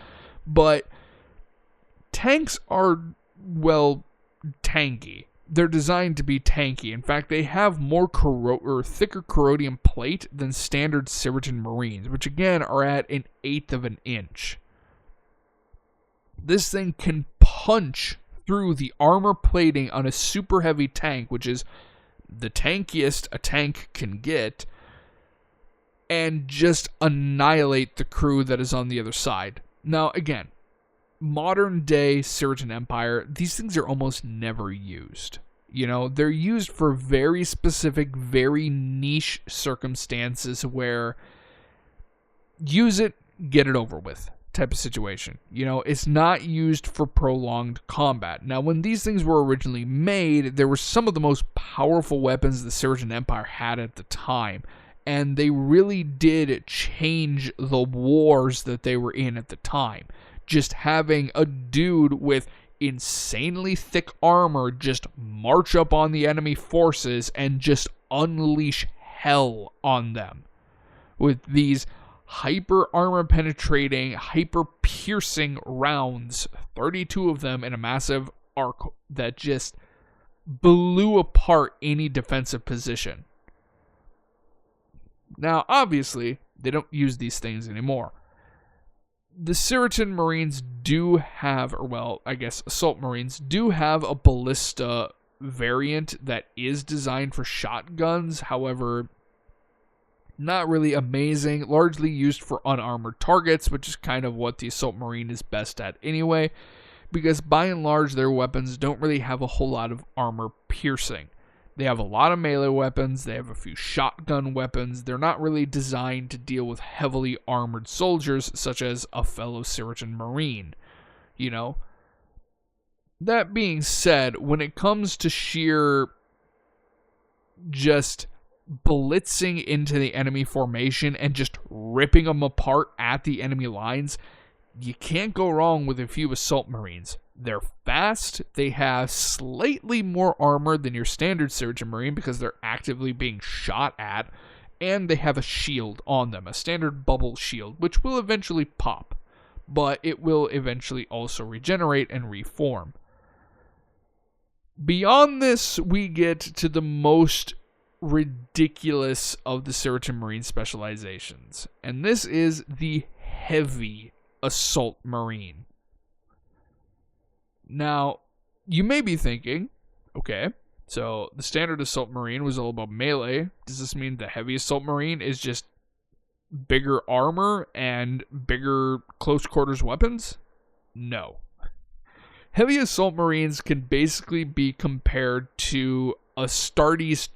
Speaker 1: but tanks are, well, tanky. They're designed to be tanky. In fact, they have more thicker corrodium plate than standard Cyratin Marines, which again are at 1/8 of an inch. This thing can punch through the armor plating on a super heavy tank, which is the tankiest a tank can get, and just annihilate the crew that is on the other side. Now, again, modern day Cyratin Empire, these things are almost never used. You know, they're used for very specific, very niche circumstances where use it, get it over with type of situation. You know, it's not used for prolonged combat. Now, when these things were originally made, there were some of the most powerful weapons the Cyratin Empire had at the time, and they really did change the wars that they were in at the time. Just having a dude with insanely thick armor just march up on the enemy forces and just unleash hell on them with these hyper armor penetrating, hyper piercing rounds, 32 of them in a massive arc that just blew apart any defensive position. Now, obviously, they don't use these things anymore. The Cyratin Marines do have, or well, I guess Assault Marines do have a ballista variant that is designed for shotguns. However, not really amazing, largely used for unarmored targets, which is kind of what the Assault Marine is best at anyway, because by and large their weapons don't really have a whole lot of armor piercing. They have a lot of melee weapons, they have a few shotgun weapons, they're not really designed to deal with heavily armored soldiers such as a fellow Cyratin Marine, you know. That being said, when it comes to sheer just blitzing into the enemy formation and just ripping them apart at the enemy lines, you can't go wrong with a few Assault Marines. They're fast, they have slightly more armor than your standard Cyratin Marine because they're actively being shot at, and they have a shield on them, a standard bubble shield, which will eventually pop, but it will eventually also regenerate and reform. Beyond this, we get to the most ridiculous of the Cyratin Marine specializations, and this is the Heavy Assault Marine. Now, you may be thinking, okay, so the standard Assault Marine was all about melee. Does this mean the Heavy Assault Marine is just bigger armor and bigger close quarters weapons? No. Heavy Assault Marines can basically be compared to Astartes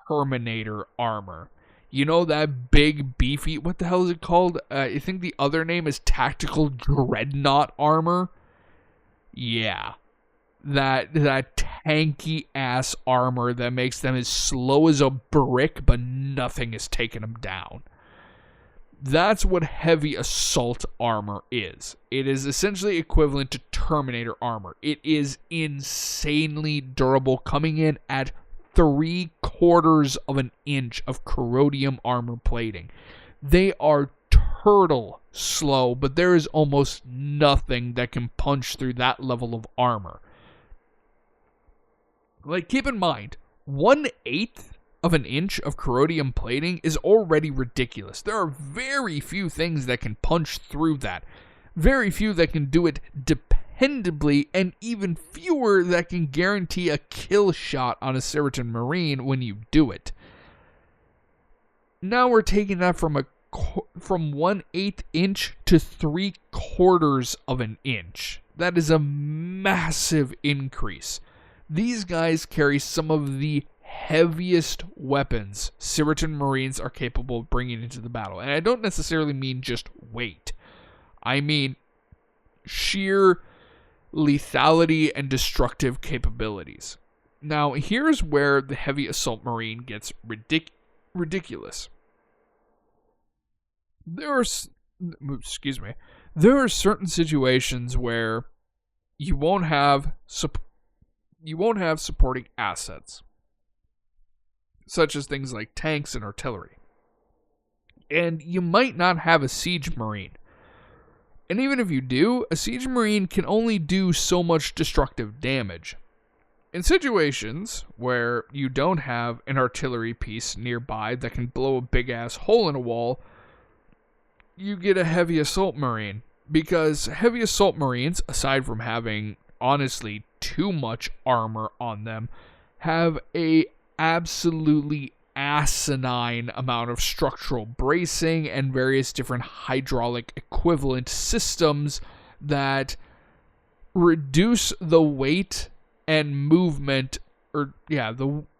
Speaker 1: Terminator armor. You know, that big, beefy, what the hell is it called? I think the other name is Tactical Dreadnought armor. Yeah. That tanky ass armor that makes them as slow as a brick, but nothing is taking them down. That's what heavy assault armor is. It is essentially equivalent to Terminator armor. It is insanely durable, coming in at 3/4 of an inch of corrodium armor plating. They are turtle slow, but there is almost nothing that can punch through that level of armor. Like, keep in mind, 1/8 of an inch of corrodium plating is already ridiculous. There are very few things that can punch through that. Very few that can do it dependably, and even fewer that can guarantee a kill shot on a Cyratin Marine when you do it. Now we're taking that from 1/8 inch to 3/4 of an inch. That is a massive increase. These guys carry some of the heaviest weapons Cyratin Marines are capable of bringing into the battle. And I don't necessarily mean just weight. I mean sheer lethality and destructive capabilities. Now, here's where the Heavy Assault Marine gets ridiculous. There are certain situations where you won't have supporting assets, such as things like tanks and artillery. And you might not have a siege marine. And even if you do, a siege marine can only do so much destructive damage. In situations where you don't have an artillery piece nearby that can blow a big ass hole in a wall, you get a Heavy Assault Marine. Because Heavy Assault Marines, aside from having honestly too much armor on them, have a absolutely asinine amount of structural bracing and various different hydraulic equivalent systems that reduce the weight and movement,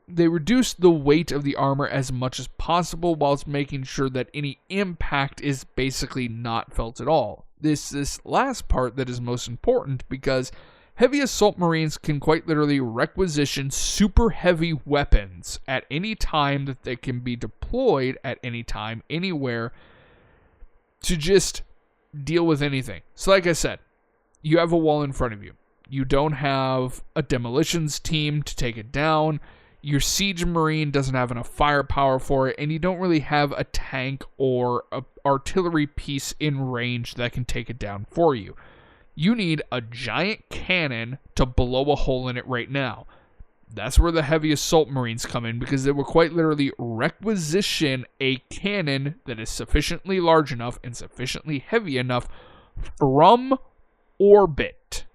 Speaker 1: they reduce the weight of the armor as much as possible whilst making sure that any impact is basically not felt at all. This last part that is most important, because heavy assault marines can quite literally requisition super heavy weapons at any time that they can be deployed at any time, anywhere, to just deal with anything. So like I said, you have a wall in front of you. You don't have a demolitions team to take it down. Your siege marine doesn't have enough firepower for it, and you don't really have a tank or an artillery piece in range that can take it down for you. You need a giant cannon to blow a hole in it right now. That's where the heavy assault marines come in, because they will quite literally requisition a cannon that is sufficiently large enough and sufficiently heavy enough from orbit.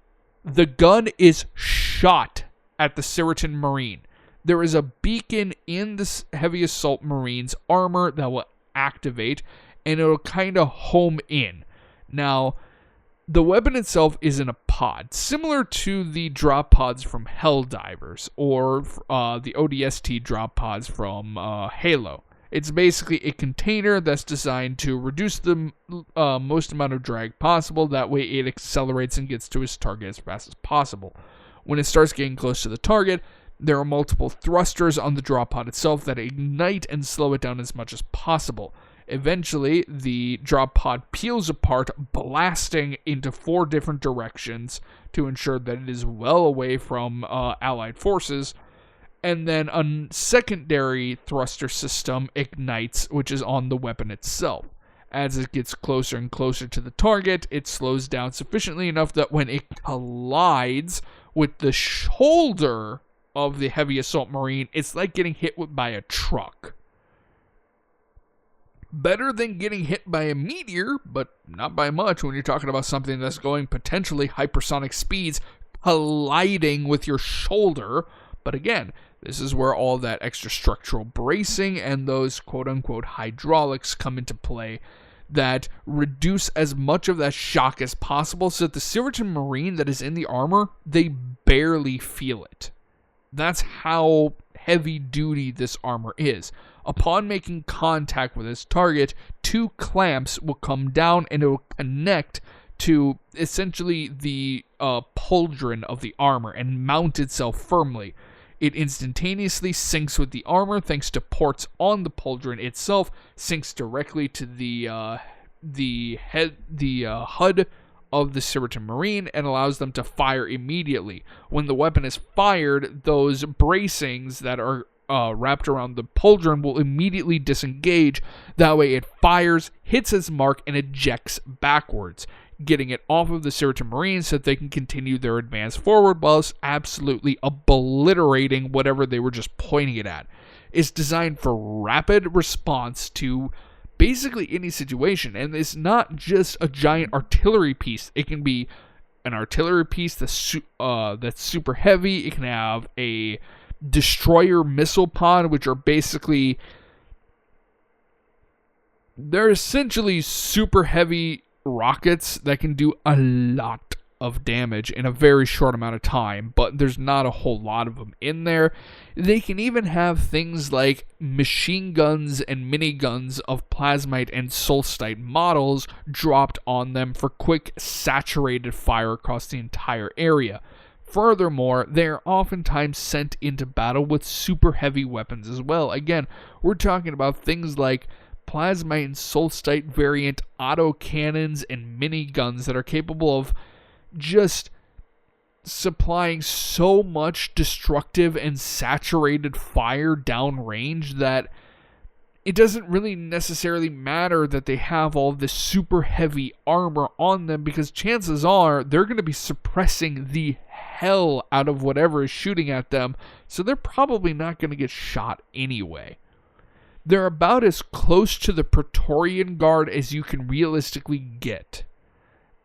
Speaker 1: The gun is shot at the Cyratin marine. There is a beacon in this heavy assault marine's armor that will activate, and it'll kind of home in. Now, the weapon itself is in a pod, similar to the drop pods from Helldivers, or the ODST drop pods from Halo. It's basically a container that's designed to reduce the most amount of drag possible. That way it accelerates and gets to its target as fast as possible. When it starts getting close to the target, there are multiple thrusters on the drop pod itself that ignite and slow it down as much as possible. Eventually, the drop pod peels apart, blasting into 4 different directions to ensure that it is well away from Allied forces. And then a secondary thruster system ignites, which is on the weapon itself. As it gets closer and closer to the target, it slows down sufficiently enough that when it collides with the shoulder of the heavy assault marine, it's like getting hit by a truck. Better than getting hit by a meteor, but not by much when you're talking about something that's going potentially hypersonic speeds, colliding with your shoulder. But again, this is where all that extra structural bracing and those quote-unquote hydraulics come into play that reduce as much of that shock as possible, so that the Cyratin marine that is in the armor, they barely feel it. That's how heavy duty this armor is. Upon making contact with its target, 2 clamps will come down and it will connect to essentially the pauldron of the armor and mount itself firmly. It instantaneously syncs with the armor thanks to ports on the pauldron itself, syncs directly to the HUD of the Cyratin marine, and allows them to fire immediately. When the weapon is fired, those bracings that are wrapped around the pauldron will immediately disengage. That way it fires, hits its mark, and ejects backwards, getting it off of the Cyratin marines so that they can continue their advance forward whilst absolutely obliterating whatever they were just pointing it at. It's designed for rapid response to basically any situation, and it's not just a giant artillery piece. It can be an artillery piece that's super heavy. It can have a destroyer missile pod, which are basically, they're essentially super heavy rockets that can do a lot of damage in a very short amount of time, but there's not a whole lot of them in there. They can even have things like machine guns and miniguns of plasmite and solstite models dropped on them for quick saturated fire across the entire area. Furthermore, they are oftentimes sent into battle with super heavy weapons as well. Again, we're talking about things like plasmite and solstite variant autocannons and miniguns that are capable of just supplying so much destructive and saturated fire downrange that it doesn't really necessarily matter that they have all this super heavy armor on them, because chances are they're going to be suppressing the hell out of whatever is shooting at them, so they're probably not going to get shot anyway. They're about as close to the Praetorian Guard as you can realistically get.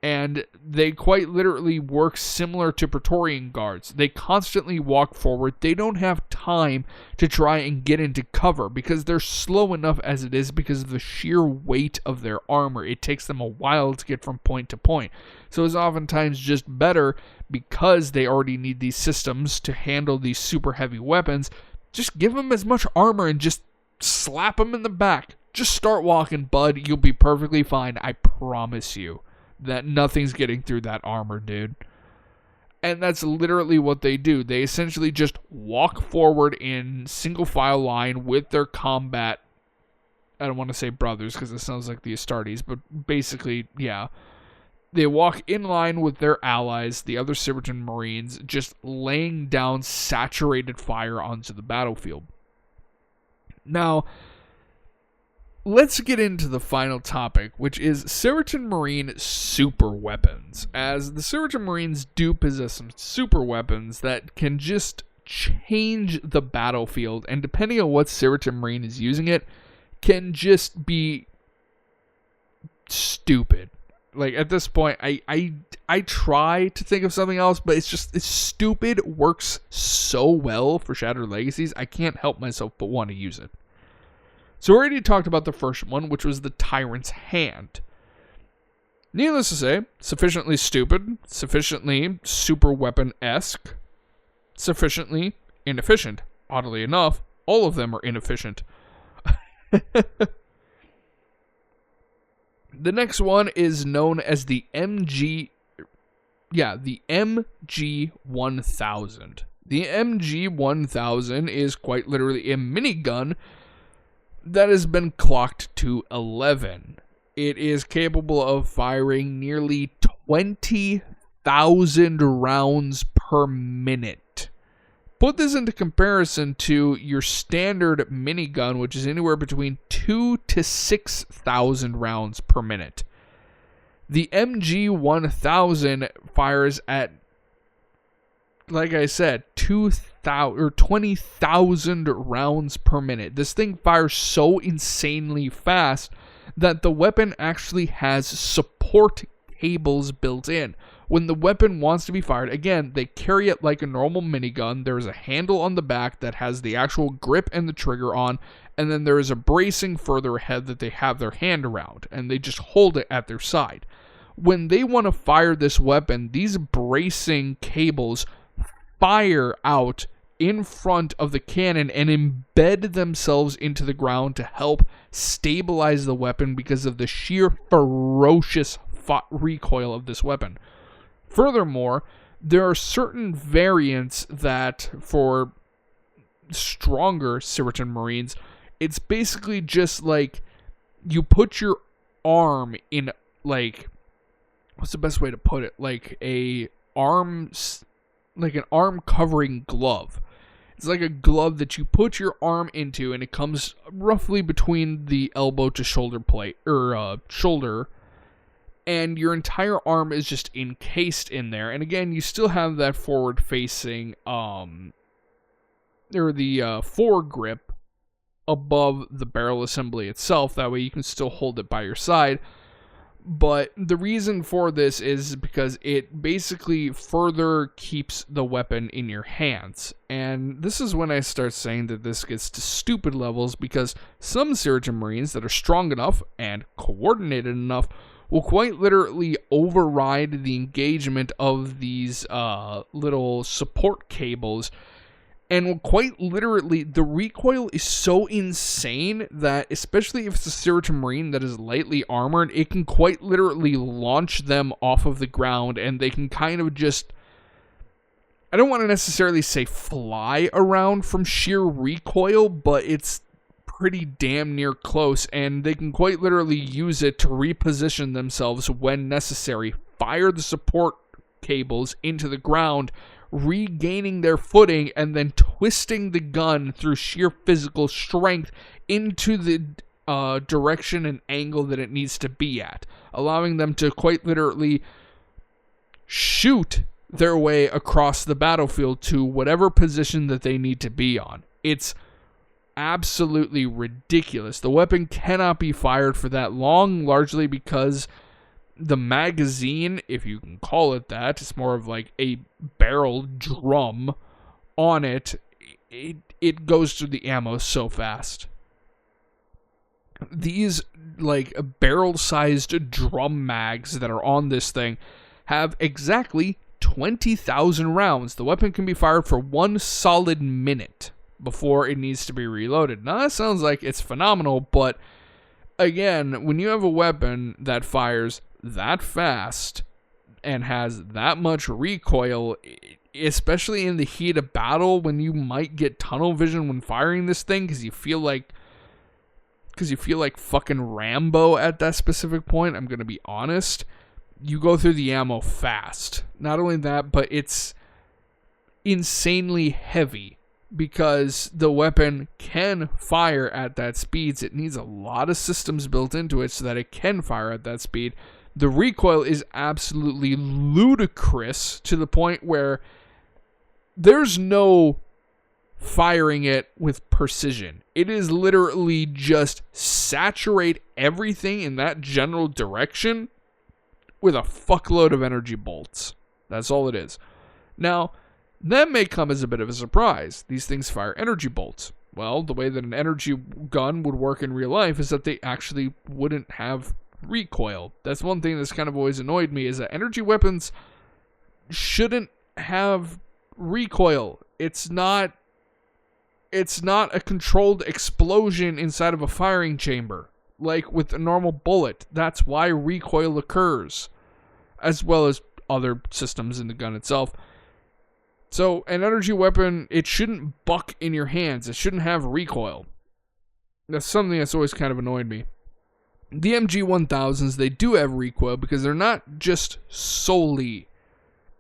Speaker 1: And they quite literally work similar to Praetorian Guards. They constantly walk forward. They don't have time to try and get into cover because they're slow enough as it is because of the sheer weight of their armor. It takes them a while to get from point to point. So it's oftentimes just better because they already need these systems to handle these super heavy weapons. Just give them as much armor and just slap them in the back. Just start walking, bud. You'll be perfectly fine. I promise you that nothing's getting through that armor, dude. And that's literally what they do. They essentially just walk forward in single file line with their combat. I don't want to say brothers because it sounds like the Astartes, but basically, yeah. They walk in line with their allies, the other Cyratin Marines, just laying down saturated fire onto the battlefield. Now, let's get into the final topic, which is Cyratin Marine super weapons, as the Cyratin Marines do possess some super weapons that can just change the battlefield, and depending on what Cyratin Marine is using it, can just be stupid. Like, at this point, I try to think of something else, but it's stupid, works so well for Shattered Legacies, I can't help myself but want to use it. So we already talked about the first one, which was the Tyrant's Hand. Needless to say, sufficiently stupid, sufficiently super weapon-esque, sufficiently inefficient. Oddly enough, all of them are inefficient. The next one is known as the MG1000. The MG1000 is quite literally a minigun that has been clocked to 11. It is capable of firing nearly 20,000 rounds per minute. Put this into comparison to your standard minigun, which is anywhere between 2,000 to 6,000 rounds per minute. The MG1000 fires at, like I said, 2,000 or 20,000 rounds per minute. This thing fires so insanely fast that the weapon actually has support cables built in. When the weapon wants to be fired, again, they carry it like a normal minigun. There is a handle on the back that has the actual grip and the trigger on, and then there is a bracing further ahead that they have their hand around, and they just hold it at their side. When they want to fire this weapon, these bracing cables fire out in front of the cannon and embed themselves into the ground to help stabilize the weapon because of the sheer ferocious recoil of this weapon. Furthermore, there are certain variants that, for stronger Cyratin Marines, it's basically just like you put your arm in, like, what's the best way to put it? Like an arm covering glove. It's like a glove that you put your arm into, and it comes roughly between the elbow to shoulder plate, or shoulder, and your entire arm is just encased in there. And again, you still have that forward-facing, or the foregrip above the barrel assembly itself. That way you can still hold it by your side. But the reason for this is because it basically further keeps the weapon in your hands. And this is when I start saying that this gets to stupid levels, because some Cyratin Marines that are strong enough and coordinated enough will quite literally override the engagement of these little support cables, and will quite literally, the recoil is so insane that, especially if it's a Cyratin Marine that is lightly armored, it can quite literally launch them off of the ground, and they can kind of just, I don't want to necessarily say fly around from sheer recoil, but it's pretty damn near close, and they can quite literally use it to reposition themselves when necessary, fire the support cables into the ground, regaining their footing, and then twisting the gun through sheer physical strength into the direction and angle that it needs to be at, allowing them to quite literally shoot their way across the battlefield to whatever position that they need to be on. It's absolutely ridiculous. The weapon cannot be fired for that long, largely because the magazine, if you can call it that, it's more of like a barrel drum on it. It goes through the ammo so fast. These like barrel-sized drum mags that are on this thing have exactly 20,000 rounds. The weapon can be fired for 1 solid minute before it needs to be reloaded. Now, that sounds like it's phenomenal, but again, when you have a weapon that fires that fast and has that much recoil, especially in the heat of battle, when you might get tunnel vision when firing this thing because you feel like fucking Rambo at that specific point, I'm going to be honest, you go through the ammo fast. Not only that, but it's insanely heavy because the weapon can fire at that speed. It needs a lot of systems built into it so that it can fire at that speed. The recoil is absolutely ludicrous to the point where there's no firing it with precision. It is literally just saturate everything in that general direction with a fuckload of energy bolts. That's all it is. Now, that may come as a bit of a surprise. These things fire energy bolts. Well, the way that an energy gun would work in real life is that they actually wouldn't have recoil. That's one thing that's kind of always annoyed me, is that energy weapons shouldn't have recoil. It's not a controlled explosion inside of a firing chamber like with a normal bullet. That's why recoil occurs, as well as other systems in the gun itself. So an energy weapon, it shouldn't buck in your hands. It shouldn't have recoil. That's something that's always kind of annoyed me. The MG1000s, they do have recoil because they're not just solely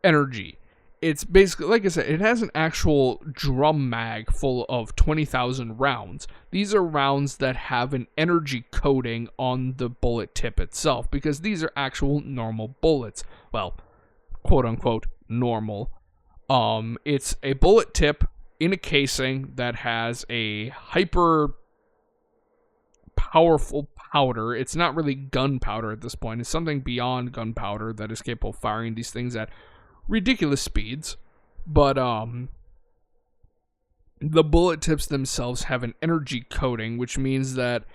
Speaker 1: energy. It's basically, like I said, it has an actual drum mag full of 20,000 rounds. These are rounds that have an energy coating on the bullet tip itself because these are actual normal bullets. Well, quote unquote normal. It's a bullet tip in a casing that has a hyper powerful powder. It's not really gunpowder at this point. It's something beyond gunpowder that is capable of firing these things at ridiculous speeds. But the bullet tips themselves have an energy coating, which means that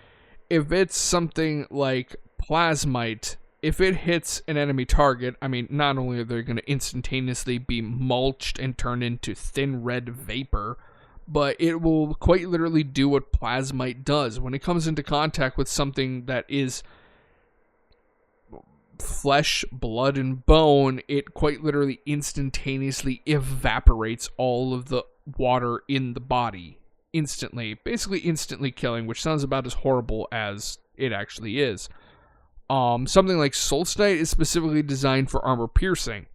Speaker 1: if it's something like plasmite, if it hits an enemy target, I mean, not only are they going to instantaneously be mulched and turned into thin red vapor, but it will quite literally do what plasmite does. When it comes into contact with something that is flesh, blood, and bone, it quite literally instantaneously evaporates all of the water in the body instantly. Basically instantly killing, which sounds about as horrible as it actually is. Something like Solstite is specifically designed for armor piercing,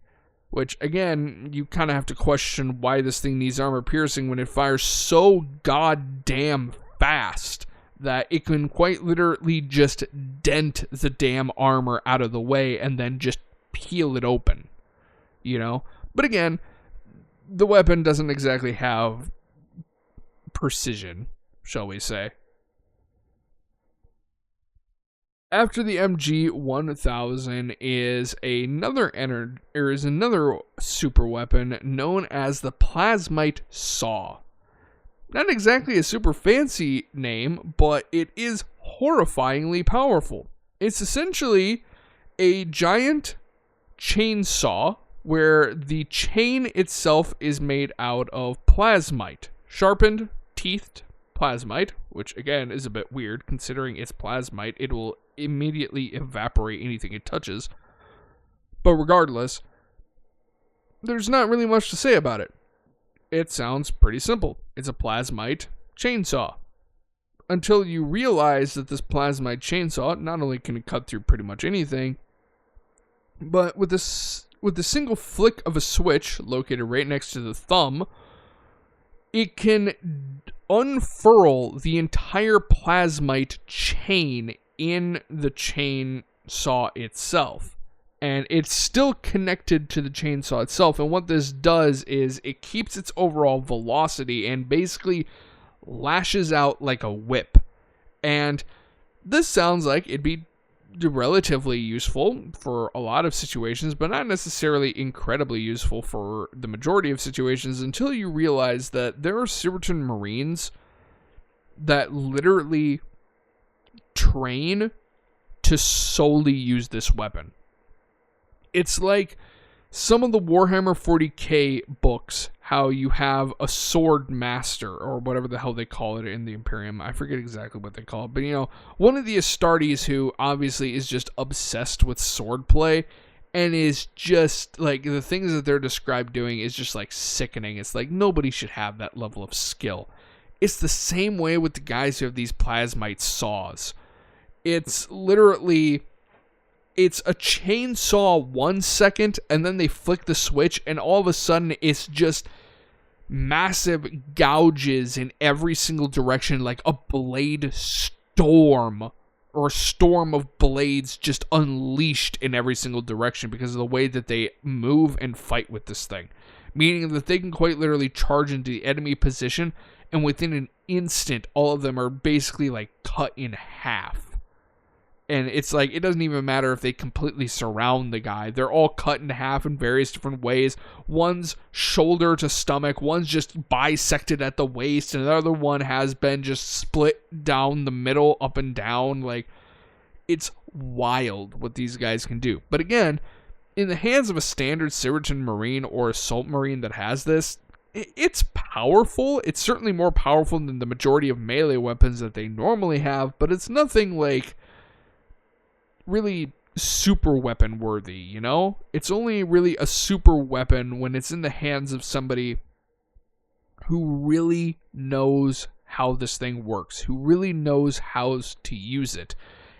Speaker 1: which, again, you kind of have to question why this thing needs armor piercing when it fires so goddamn fast that it can quite literally just dent the damn armor out of the way and then just peel it open, you know? But again, the weapon doesn't exactly have precision, shall we say. After the MG1000 is another super weapon known as the Plasmite Saw. Not exactly a super fancy name, but it is horrifyingly powerful. It's essentially a giant chainsaw where the chain itself is made out of plasmite, sharpened, teethed plasmite, which again is a bit weird considering it's plasmite. It will immediately evaporate anything it touches. But regardless, there's not really much to say about it. It sounds pretty simple. It's a plasmite chainsaw. Until you realize that this plasmite chainsaw, not only can it cut through pretty much anything, but with the single flick of a switch located right next to the thumb, it can unfurl the entire plasmite chain in the chainsaw itself. And it's still connected to the chainsaw itself. And what this does is it keeps its overall velocity and basically lashes out like a whip. And this sounds like it'd be relatively useful for a lot of situations, but not necessarily incredibly useful for the majority of situations until you realize that there are Cyratin Marines that literally train to solely use this weapon. It's like some of the Warhammer 40k books, how you have a sword master, or whatever the hell they call it in the Imperium. I forget exactly what they call it. But, one of the Astartes who obviously is just obsessed with swordplay and is just, like, the things that they're described doing is just, like, sickening. It's like, nobody should have that level of skill. It's the same way with the guys who have these plasmite saws. It's literally... It's a chainsaw 1 second, and then they flick the switch, and all of a sudden it's just massive gouges in every single direction, like a blade storm, or a storm of blades just unleashed in every single direction because of the way that they move and fight with this thing. Meaning that they can quite literally charge into the enemy position, and within an instant, all of them are basically like cut in half. And it's like, it doesn't even matter if they completely surround the guy. They're all cut in half in various different ways. One's shoulder to stomach. One's just bisected at the waist. And another one has been just split down the middle, up and down. Like, it's wild what these guys can do. But again, in the hands of a standard Cyratin Marine or Assault Marine that has this, it's powerful. It's certainly more powerful than the majority of melee weapons that they normally have. But it's nothing like... really super weapon worthy, It's only really a super weapon when it's in the hands of somebody who really knows how this thing works, who really knows how to use it.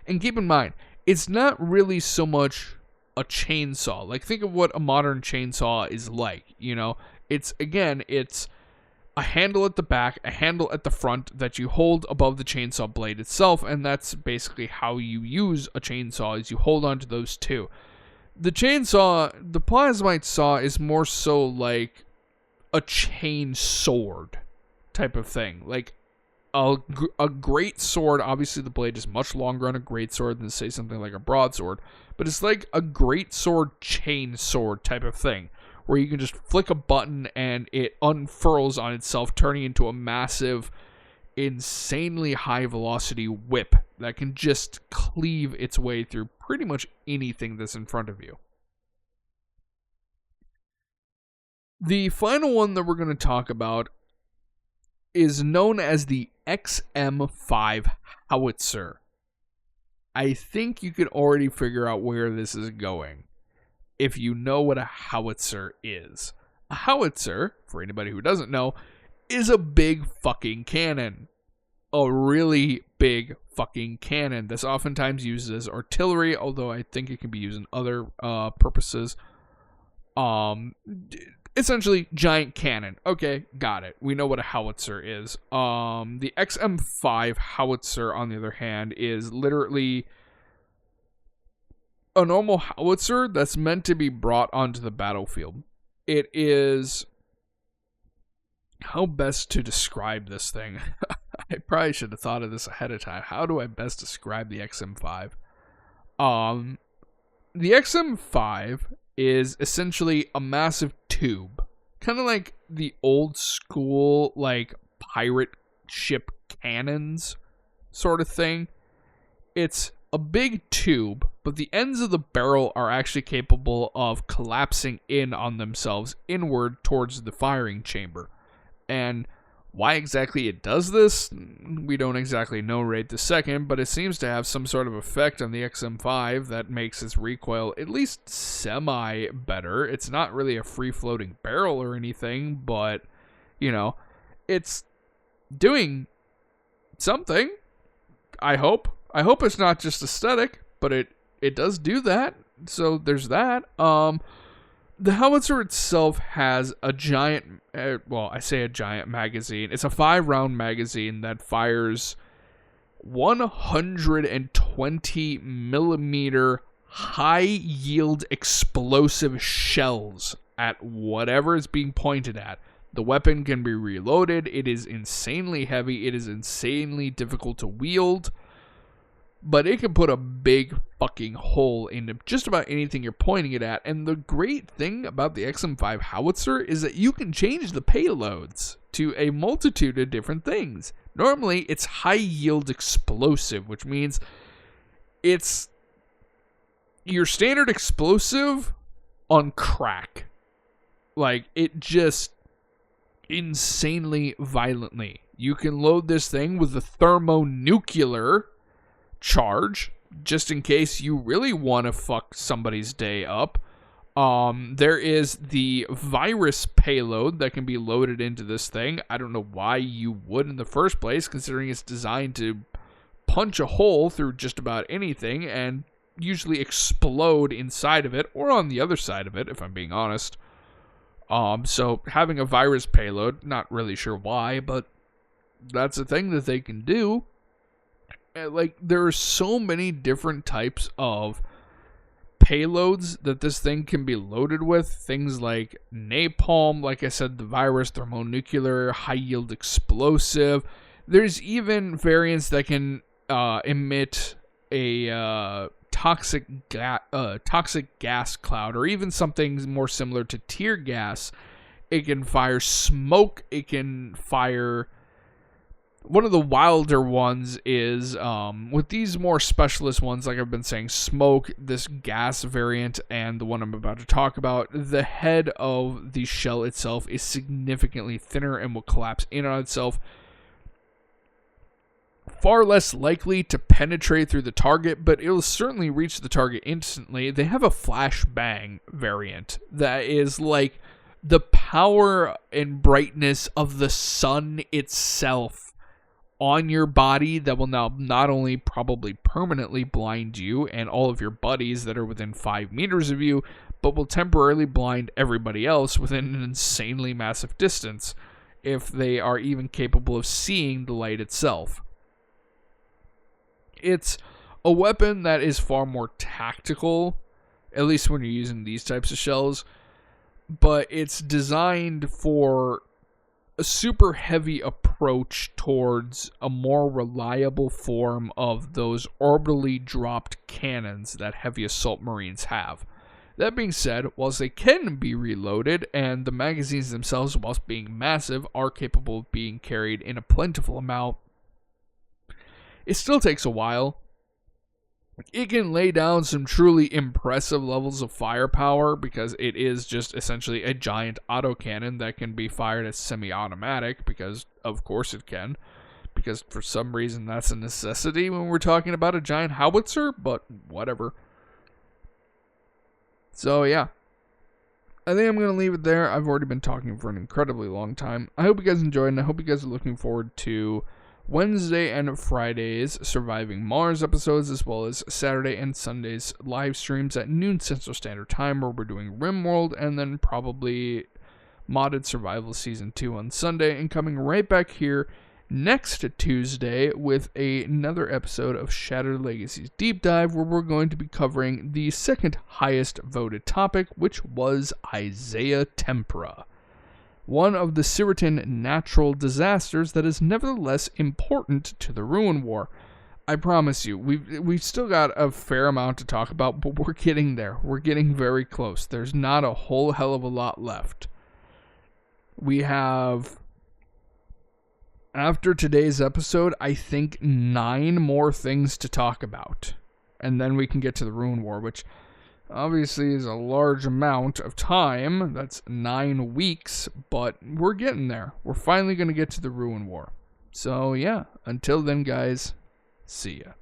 Speaker 1: And keep in mind, it's not really so much a chainsaw. Like, think of what a modern chainsaw is like, It's a handle at the back, a handle at the front that you hold above the chainsaw blade itself, and that's basically how you use a chainsaw, is you hold onto those two. The plasmite saw is more so like a chain sword type of thing. Like a great sword, obviously the blade is much longer on a great sword than, say, something like a broadsword, but it's like a great sword chain sword type of thing, where you can just flick a button and it unfurls on itself, turning into a massive, insanely high velocity whip that can just cleave its way through pretty much anything that's in front of you. The final one that we're going to talk about is known as the XM5 Howitzer. I think you can already figure out where this is going if you know what a howitzer is. A howitzer, for anybody who doesn't know, is a big fucking cannon. A really big fucking cannon that's oftentimes used as artillery, although I think it can be used in other purposes. Essentially, giant cannon. Okay, got it. We know what a howitzer is. The XM5 howitzer, on the other hand, is literally a normal howitzer that's meant to be brought onto the battlefield. It is... How best to describe this thing? I probably should have thought of this ahead of time. How do I best describe the XM5? The XM5 is essentially a massive tube. Kind of like the old school, like, pirate ship cannons sort of thing. It's a big tube, but the ends of the barrel are actually capable of collapsing in on themselves inward towards the firing chamber. And why exactly it does this, we don't exactly know right this second, but it seems to have some sort of effect on the XM5 that makes its recoil at least semi better. It's not really a free-floating barrel or anything, but, it's doing something, I hope. I hope it's not just aesthetic, but it does do that, so there's that. The howitzer itself has a giant, I say a giant magazine. It's a 5-round magazine that fires 120 millimeter high-yield explosive shells at whatever is being pointed at. The weapon can be reloaded. It is insanely heavy. It is insanely difficult to wield. But it can put a big fucking hole into just about anything you're pointing it at. And the great thing about the XM5 howitzer is that you can change the payloads to a multitude of different things. Normally, it's high-yield explosive, which means it's your standard explosive on crack. Like, it just insanely violently. You can load this thing with a thermonuclear charge, just in case you really want to fuck somebody's day up. There is the virus payload that can be loaded into this thing. I don't know why you would in the first place, considering it's designed to punch a hole through just about anything and usually explode inside of it or on the other side of it, if I'm being honest. So having a virus payload, not really sure why, but that's a thing that they can do. Like, there are so many different types of payloads that this thing can be loaded with. Things like napalm, like I said, the virus, thermonuclear, high-yield explosive. There's even variants that can emit a toxic gas cloud, or even something more similar to tear gas. It can fire smoke. It can fire... One of the wilder ones is, with these more specialist ones, like I've been saying, smoke, this gas variant, and the one I'm about to talk about, the head of the shell itself is significantly thinner and will collapse in on itself. Far less likely to penetrate through the target, but it'll certainly reach the target instantly. They have a flashbang variant that is like the power and brightness of the sun itself on your body that will now not only probably permanently blind you and all of your buddies that are within 5 meters of you, but will temporarily blind everybody else within an insanely massive distance if they are even capable of seeing the light itself. It's a weapon that is far more tactical, at least when you're using these types of shells, but it's designed for a super heavy approach towards a more reliable form of those orbitally dropped cannons that heavy assault marines have. That being said, whilst they can be reloaded, and the magazines themselves, whilst being massive, are capable of being carried in a plentiful amount, it still takes a while. It can lay down some truly impressive levels of firepower because it is just essentially a giant autocannon that can be fired as semi-automatic, because of course it can, because for some reason that's a necessity when we're talking about a giant howitzer, but whatever. So yeah, I think I'm going to leave it there. I've already been talking for an incredibly long time. I hope you guys enjoyed, and I hope you guys are looking forward to Wednesday and Friday's Surviving Mars episodes, as well as Saturday and Sunday's live streams at noon Central Standard Time, where we're doing RimWorld, and then probably Modded Survival Season 2 on Sunday, and coming right back here next Tuesday with another episode of Shattered Legacies Deep Dive, where we're going to be covering the second highest voted topic, which was Isaiah Tempera, one of the Cyratin natural disasters that is nevertheless important to the Ruin War. I promise you, we've still got a fair amount to talk about, but we're getting there. We're getting very close. There's not a whole hell of a lot left. We have, after today's episode, I think 9 more things to talk about. And then we can get to the Ruin War, which obviously is a large amount of time. That's 9 weeks, but we're getting there. We're finally going to get to the Ruin War. So yeah, until then guys, see ya.